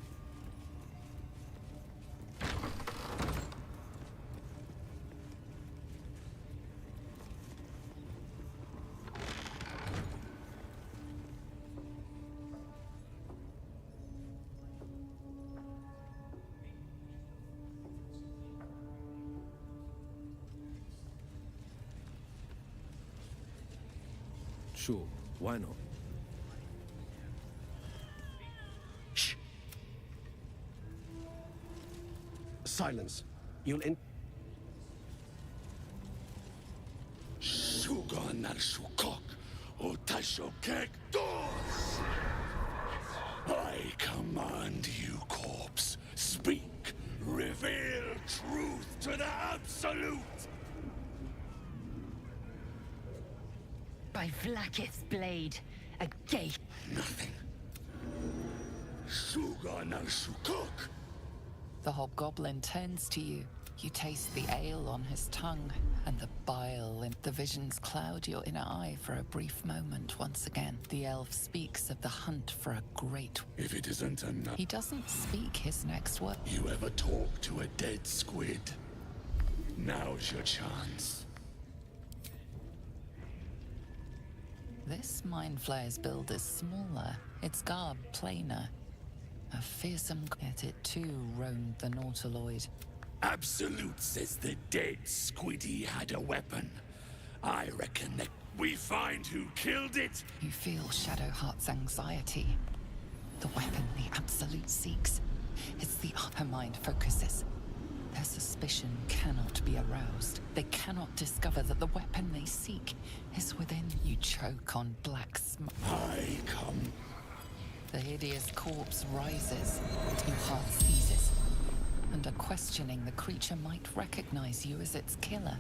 Sure, why not? Shh. Silence. You'll I command you, corpse. Speak. Reveal truth to the Absolute. By Vlaakith's blade, a gate. Nothing. Sugar no sukuk. The hobgoblin turns to you. You taste the ale on his tongue, and the bile in the visions cloud your inner eye for a brief moment once again. The elf speaks of the hunt for a great... If it isn't enough... He doesn't speak his next word. You ever talk to a dead squid? Now's your chance. This mind flayer's build is smaller, its garb plainer. A fearsome... Yet it too roamed the Nautiloid. Absolute says the dead squiddy had a weapon. I reckon that we find who killed it. You feel Shadowheart's anxiety. The weapon the Absolute seeks. It's the upper mind focuses. Their suspicion cannot be aroused. They cannot discover that the weapon they seek is within. You choke on black smoke. I come. The hideous corpse rises. Your heart seizes. Under questioning, the creature might recognize you as its killer.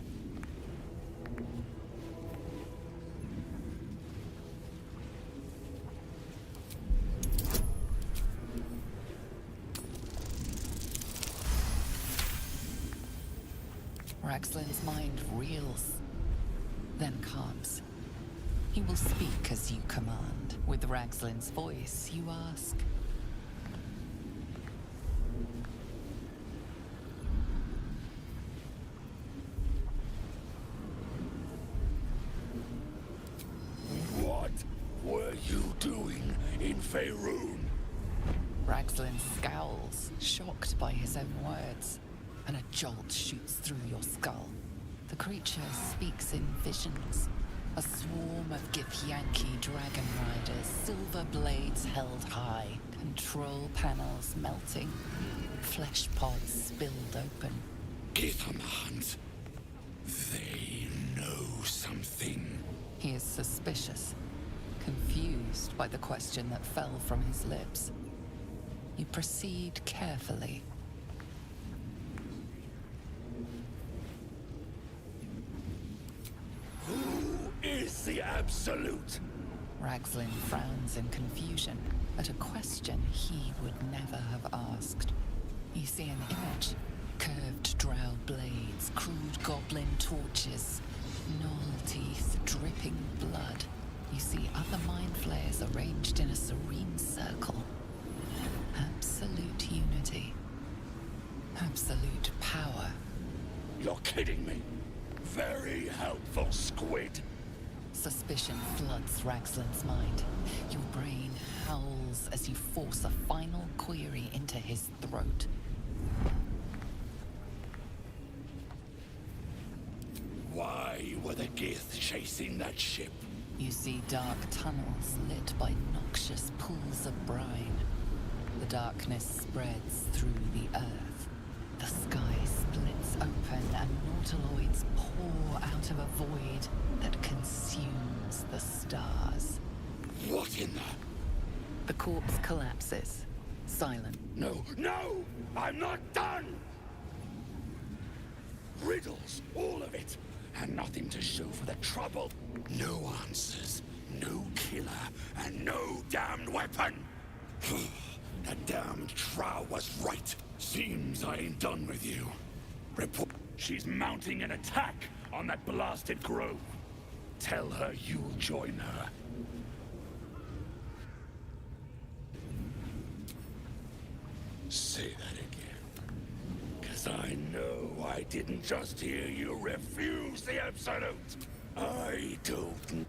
Ragslin's mind reels, then calms. He will speak as you command. With Ragslin's voice, you ask. What were you doing in Faerun? Ragslin scowls, shocked by his own words, and a jolt shoots through your skull. The creature speaks in visions. A swarm of Githyanki dragon riders, silver blades held high, control panels melting, flesh pods spilled open. Githmans. They know something. He is suspicious, confused by the question that fell from his lips. You proceed carefully. Is the Absolute? Ragslin frowns in confusion at a question he would never have asked. You see an image. Curved drow blades, crude goblin torches, gnoll teeth dripping blood. You see other mind flayers arranged in a serene circle. Absolute unity. Absolute power. You're kidding me. Very helpful, squid. Suspicion floods Ragslin's mind. Your brain howls as you force a final query into his throat. Why were the Gith chasing that ship? You see dark tunnels lit by noxious pools of brine. The darkness spreads through the earth. The sky splits open and nautiloids pour out of a void that consumes the stars. What in the... The corpse collapses, silent. No, no! I'm not done! Riddles, all of it, and nothing to show for the trouble. No answers, no killer, and no damned weapon! The damned Trow was right. Seems I ain't done with you. Report. She's mounting an attack on that blasted grove. Tell her you'll join her. Say that again. 'Cause I know I didn't just hear you refuse the Absolute. I don't...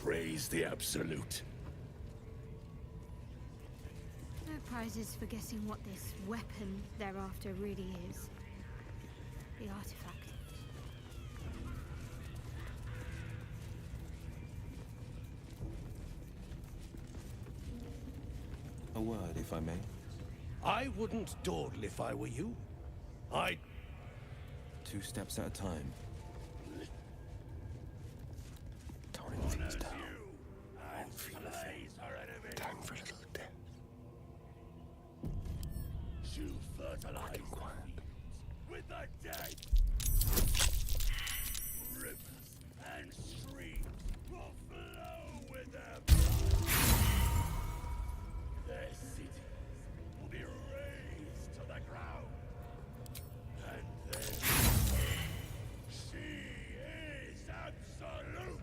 Praise the Absolute. No prizes for guessing what this weapon thereafter really is. The artifact. A word, if I may. I wouldn't dawdle if I were you. I'd... 2 steps at a time. Toning things down. And slays her enemy. Time for a little death. You fertilize with the dead. Rivers and streams will flow with their blood. Their cities will be razed to the ground. And then she is absolute.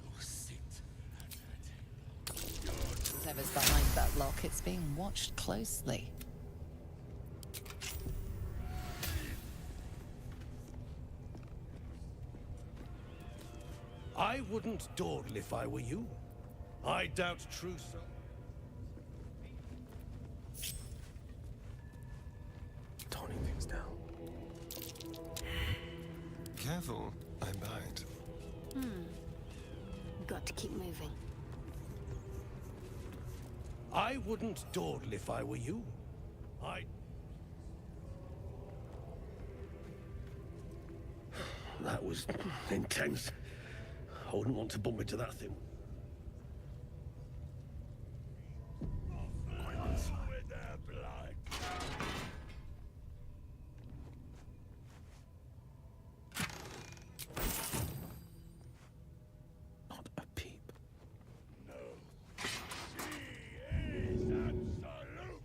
You'll sit at her table. Whoever's behind that lock, it's being watched closely. I wouldn't dawdle if I were you. I doubt true so. Toning things down. Careful, I bite. Got to keep moving. I wouldn't dawdle if I were you. That was intense. I wouldn't want to bump into that thing. With their blood. Not a peep. No. She is absolute.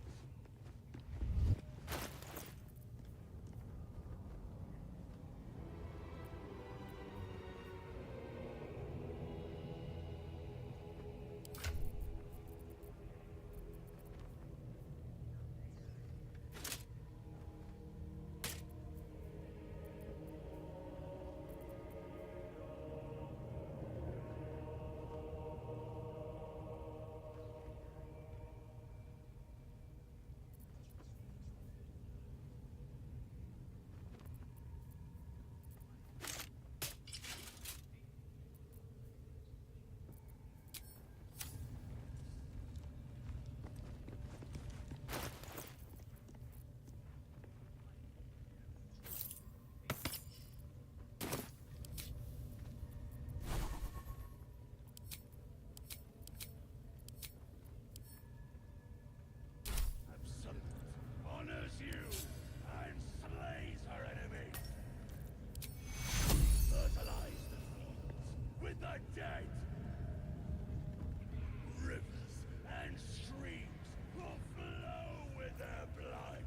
Honors you and slays her enemy. Fertilize the fields with the dead. Rivers and streams will flow with their blood.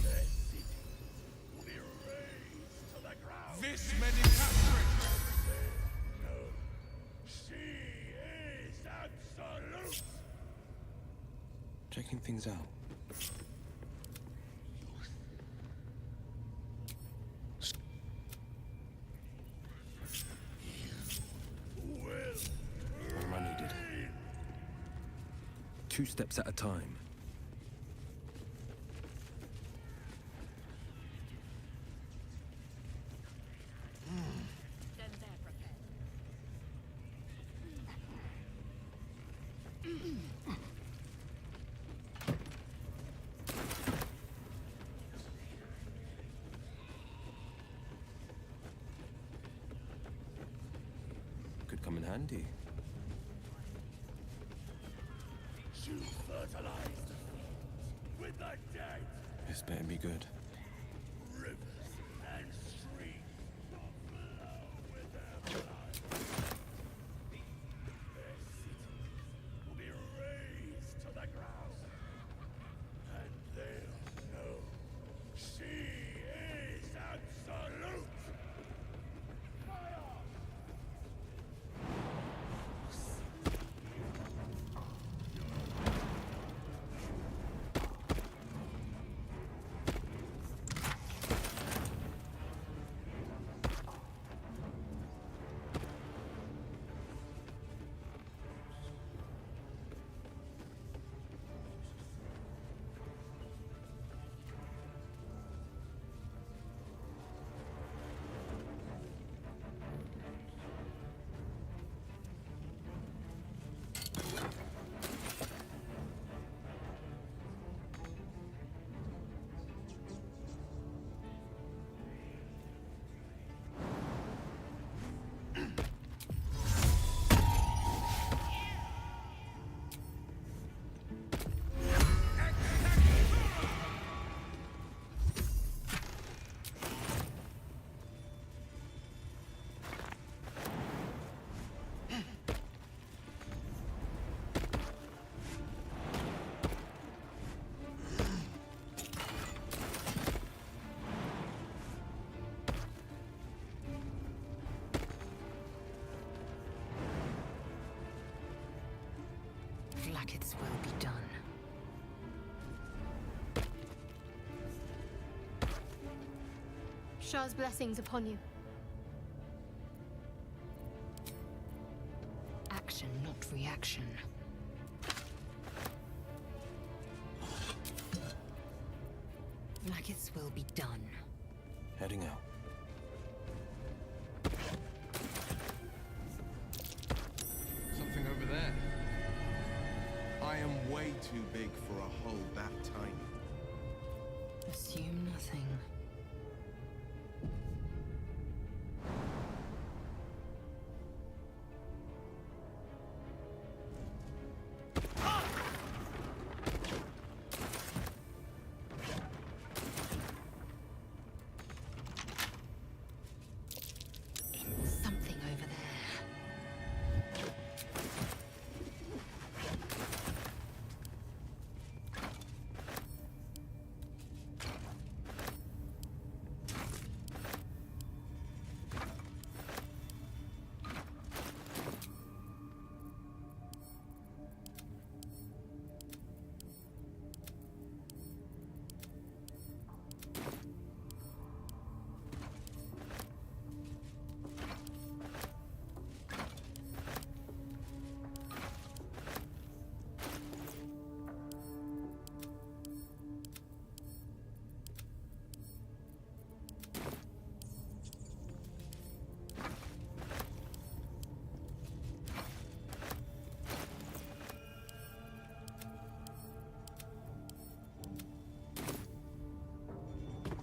Their cities will be razed to the ground. This manufacturing! No, she is absolute. Checking things out. All I needed. 2 steps at a time. Could come in handy. You fertilize the fields with the dead. This better be good. Rivers and streams will flow with their blood. Their cities will be razed to the ground. And they'll know she is absolute. Blackett's will be done. Shah's blessings upon you. Action, not reaction. Blackett's will be done. Heading out. Something over there. I am way too big for a hole that tiny. Assume nothing. Something over there.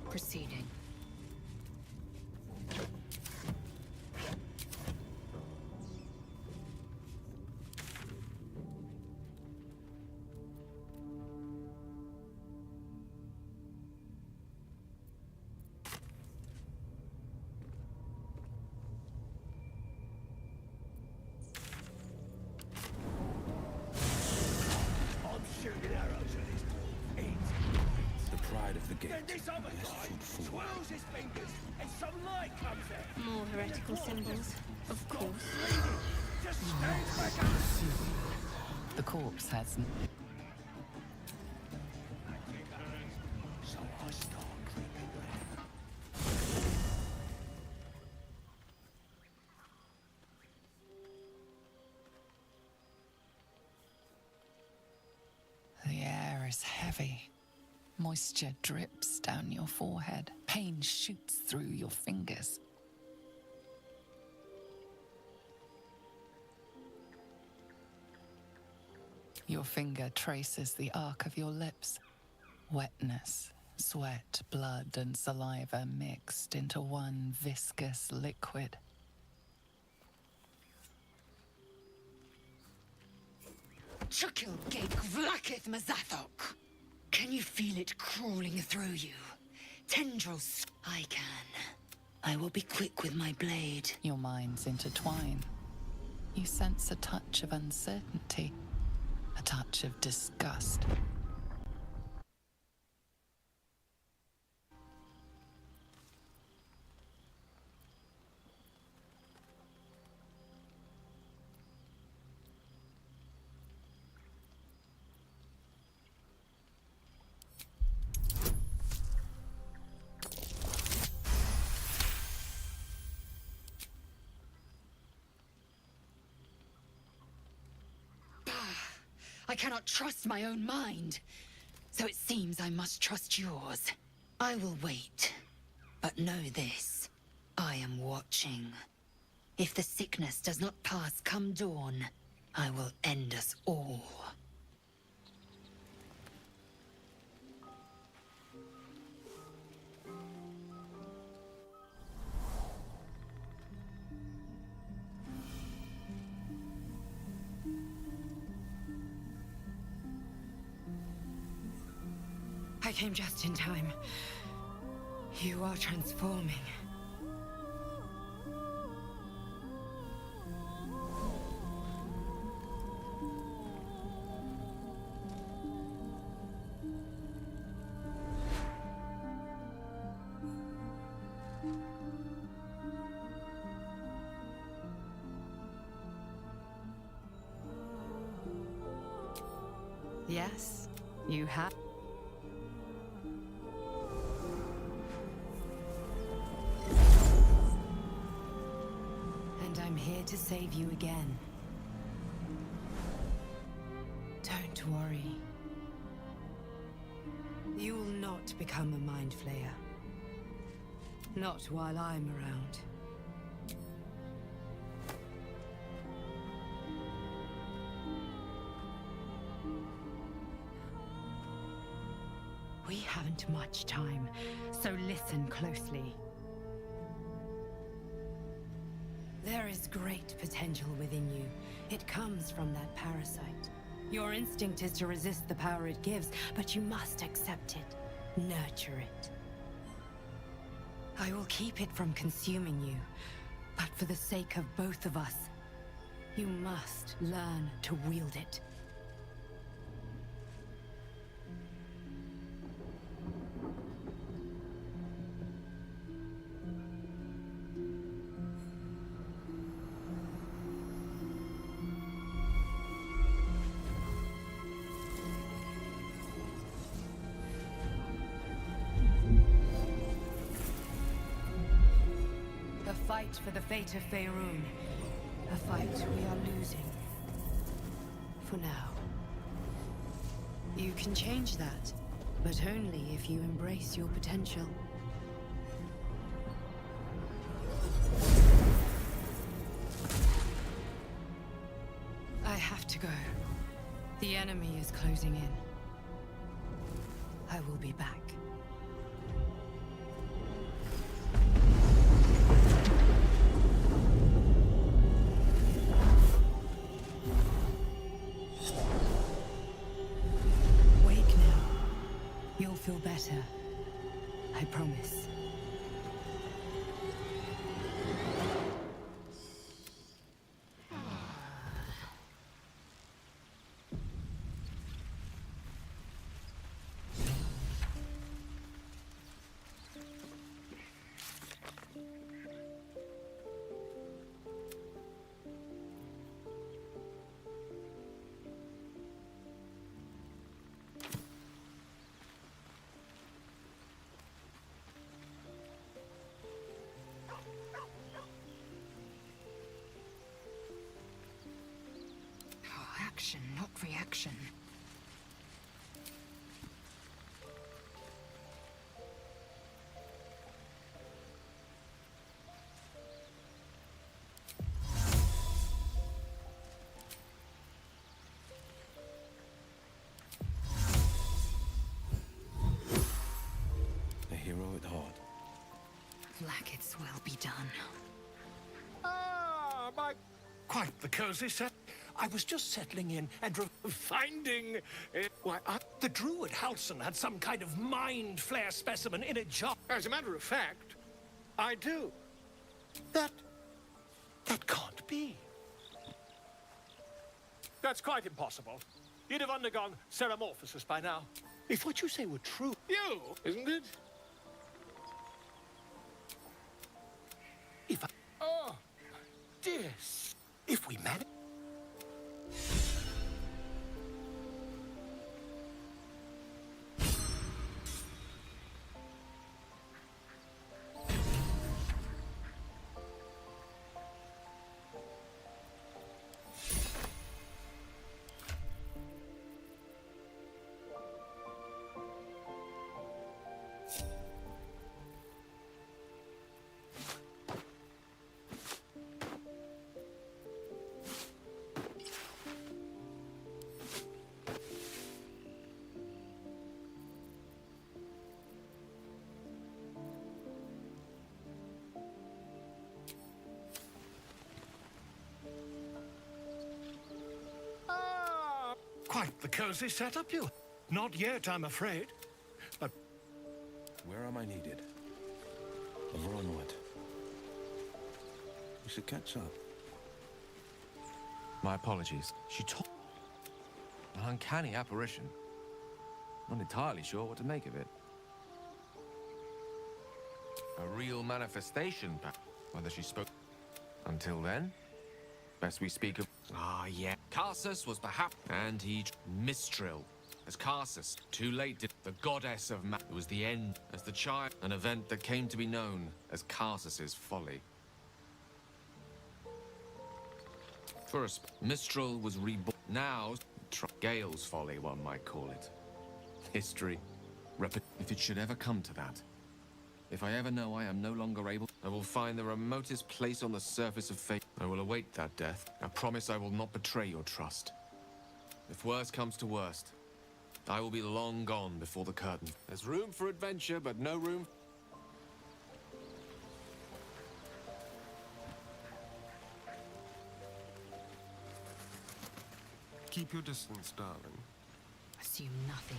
Proceeding. I'm shooting arrows at his The pride of the gate. Then this other guy twirls his fingers and some light comes out. More heretical symbols, of course. Just stands back up. The corpse has So I start creeping round. The air is heavy. Moisture drips down your forehead. Pain shoots through your fingers. Your finger traces the arc of your lips. Wetness, sweat, blood, and saliva mixed into one viscous liquid. Chukil Gate Vlakith Mazathok. Can you feel it crawling through you? Tendrils. I can. I will be quick with my blade. Your minds intertwine. You sense a touch of uncertainty, a touch of disgust. I cannot trust my own mind. So it seems I must trust yours. I will wait. But know this. I am watching. If the sickness does not pass come dawn, I will end us all. I came just in time. You are transforming. Yes, you have. And I'm here to save you again. Don't worry. You will not become a mind flayer. Not while I'm around. We haven't much time, so listen closely. There is great potential within you. It comes from that parasite. Your instinct is to resist the power it gives, but you must accept it, nurture it. I will keep it from consuming you, but for the sake of both of us, you must learn to wield it. A fight for the fate of Faerun. A fight we are losing. For now. You can change that, but only if you embrace your potential. I have to go. The enemy is closing in. I will be back. Feel better. I promise. Action, not reaction. A hero at heart. Black it's well be done. Ah, my... Quite the cozy set. I was just settling in and finding... the druid Halson had some kind of mind flare specimen in a jar. As a matter of fact, I do. That can't be. That's quite impossible. You'd have undergone ceramorphosis by now. If what you say were true... You, isn't it? If I... Oh, dear... If we manage... Quite the cozy setup, you. Not yet, I'm afraid. But... Where am I needed? Over on what? We should catch up. My apologies. She told... An uncanny apparition. Not entirely sure what to make of it. A real manifestation, whether she spoke... Until then, Best we speak of. Ah, yeah. Carsus was perhaps, and he Mistril. As Carsus, too late. The goddess of it was the end. As the child, an event that came to be known as Carsus's folly. First, Mistral was reborn. Now, Gale's folly, one might call it. History. If it should ever come to that, if I ever know I am no longer able, I will find the remotest place on the surface of fate. I will await that death. I promise I will not betray your trust. If worst comes to worst, I will be long gone before the curtain. There's room for adventure, but no room. Keep your distance, darling. Assume nothing.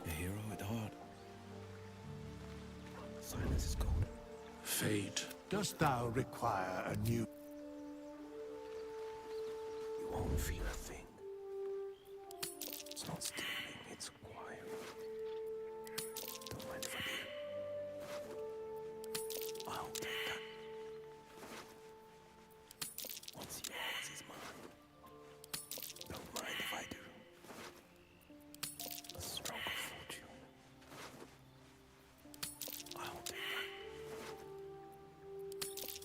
A hero at heart. Silence is gold. Fate, dost thou require a new... You won't feel a thing. It's not stealing, it's acquiring. Don't mind if I do. I'll take that. What's yours is mine. Don't mind if I do. A stroke of fortune. I'll take that.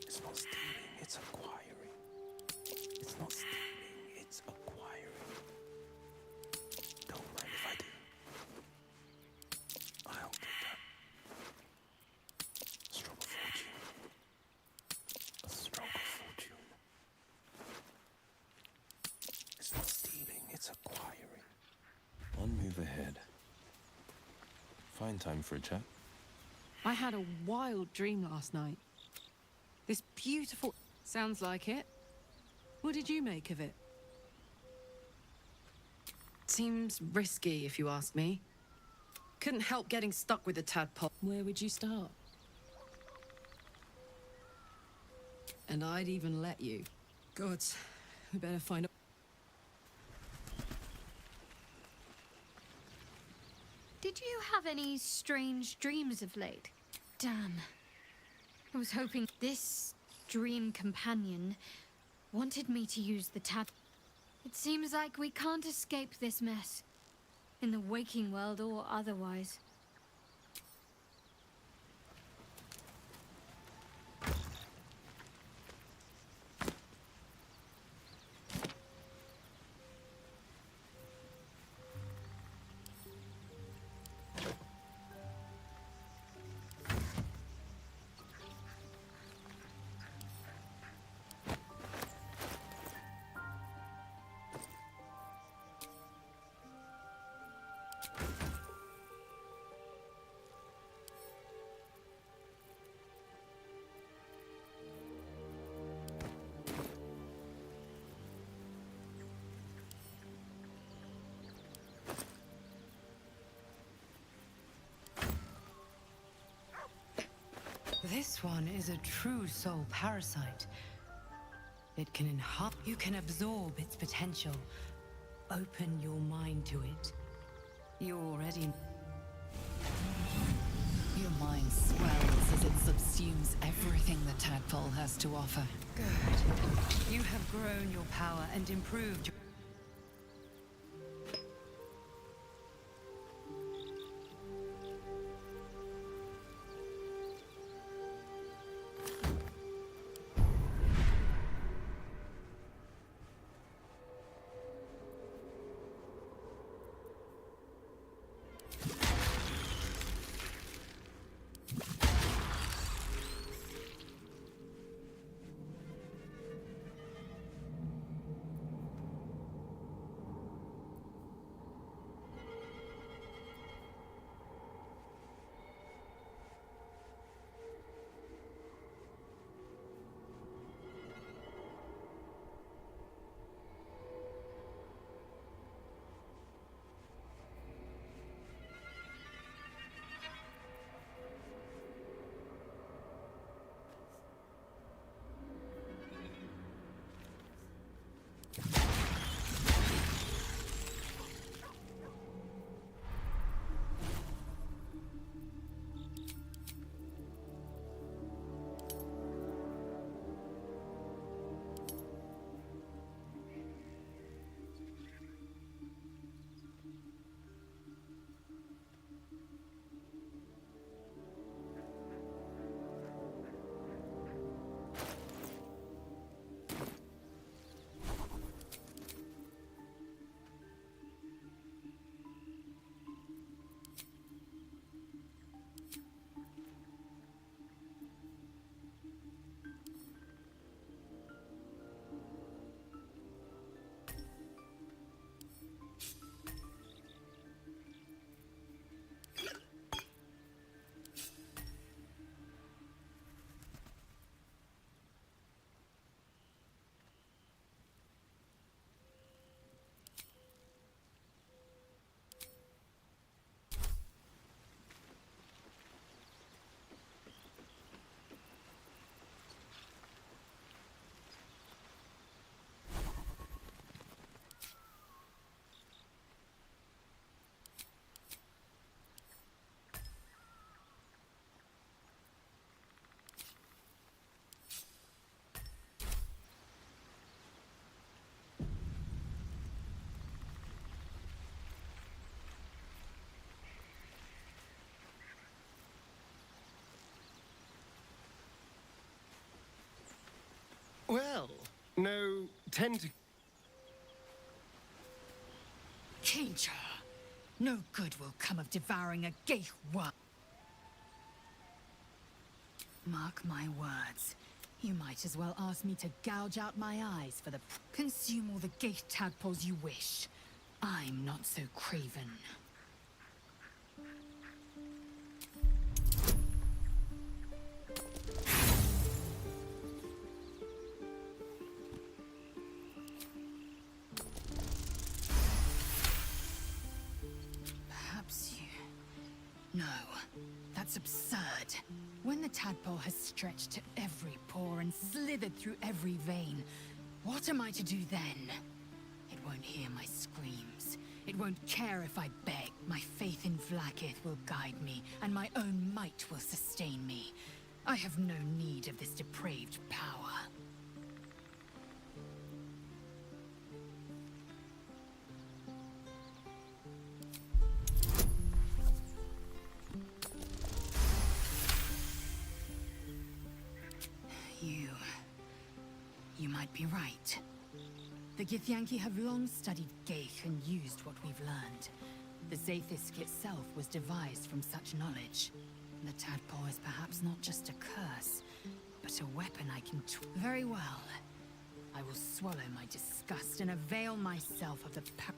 It's not stealing, it's acquiring. It's not stealing, it's acquiring. Don't mind if I do. I'll take that. Stroke of fortune. A stroke of fortune. It's not stealing, it's acquiring. One move ahead. Find time for a chat. I had a wild dream last night. This beautiful... Sounds like it. What did you make of it? Seems risky, if you ask me. Couldn't help getting stuck with the tadpole. Where would you start? And I'd even let you. God, we better find... Did you have any strange dreams of late? Damn. I was hoping this dream companion wanted me to use the tab. It seems like we can't escape this mess, in the waking world or otherwise. This one is a true soul parasite. It can enhance. You can absorb its potential. Open your mind to it. You already... Your mind swells as it subsumes everything the tadpole has to offer. Good. You have grown your power and improved your... No, Danger. No good will come of devouring a gate one. Mark my words. You might as well ask me to gouge out my eyes for the... Consume all the gate tadpoles you wish. I'm not so craven. Perhaps you... No, that's absurd. When the tadpole has stretched to every pore and slithered through every vein, what am I to do then? It won't hear my screams. It won't care if I beg. My faith in Vlaakith will guide me, and my own might will sustain me. I have no need of this depraved power. You might be right. The Githyanki have long studied Geich and used what we've learned. The Zaithisk itself was devised from such knowledge. The tadpole is perhaps not just a curse, but a weapon I can Very well. I will swallow my disgust and avail myself of the power.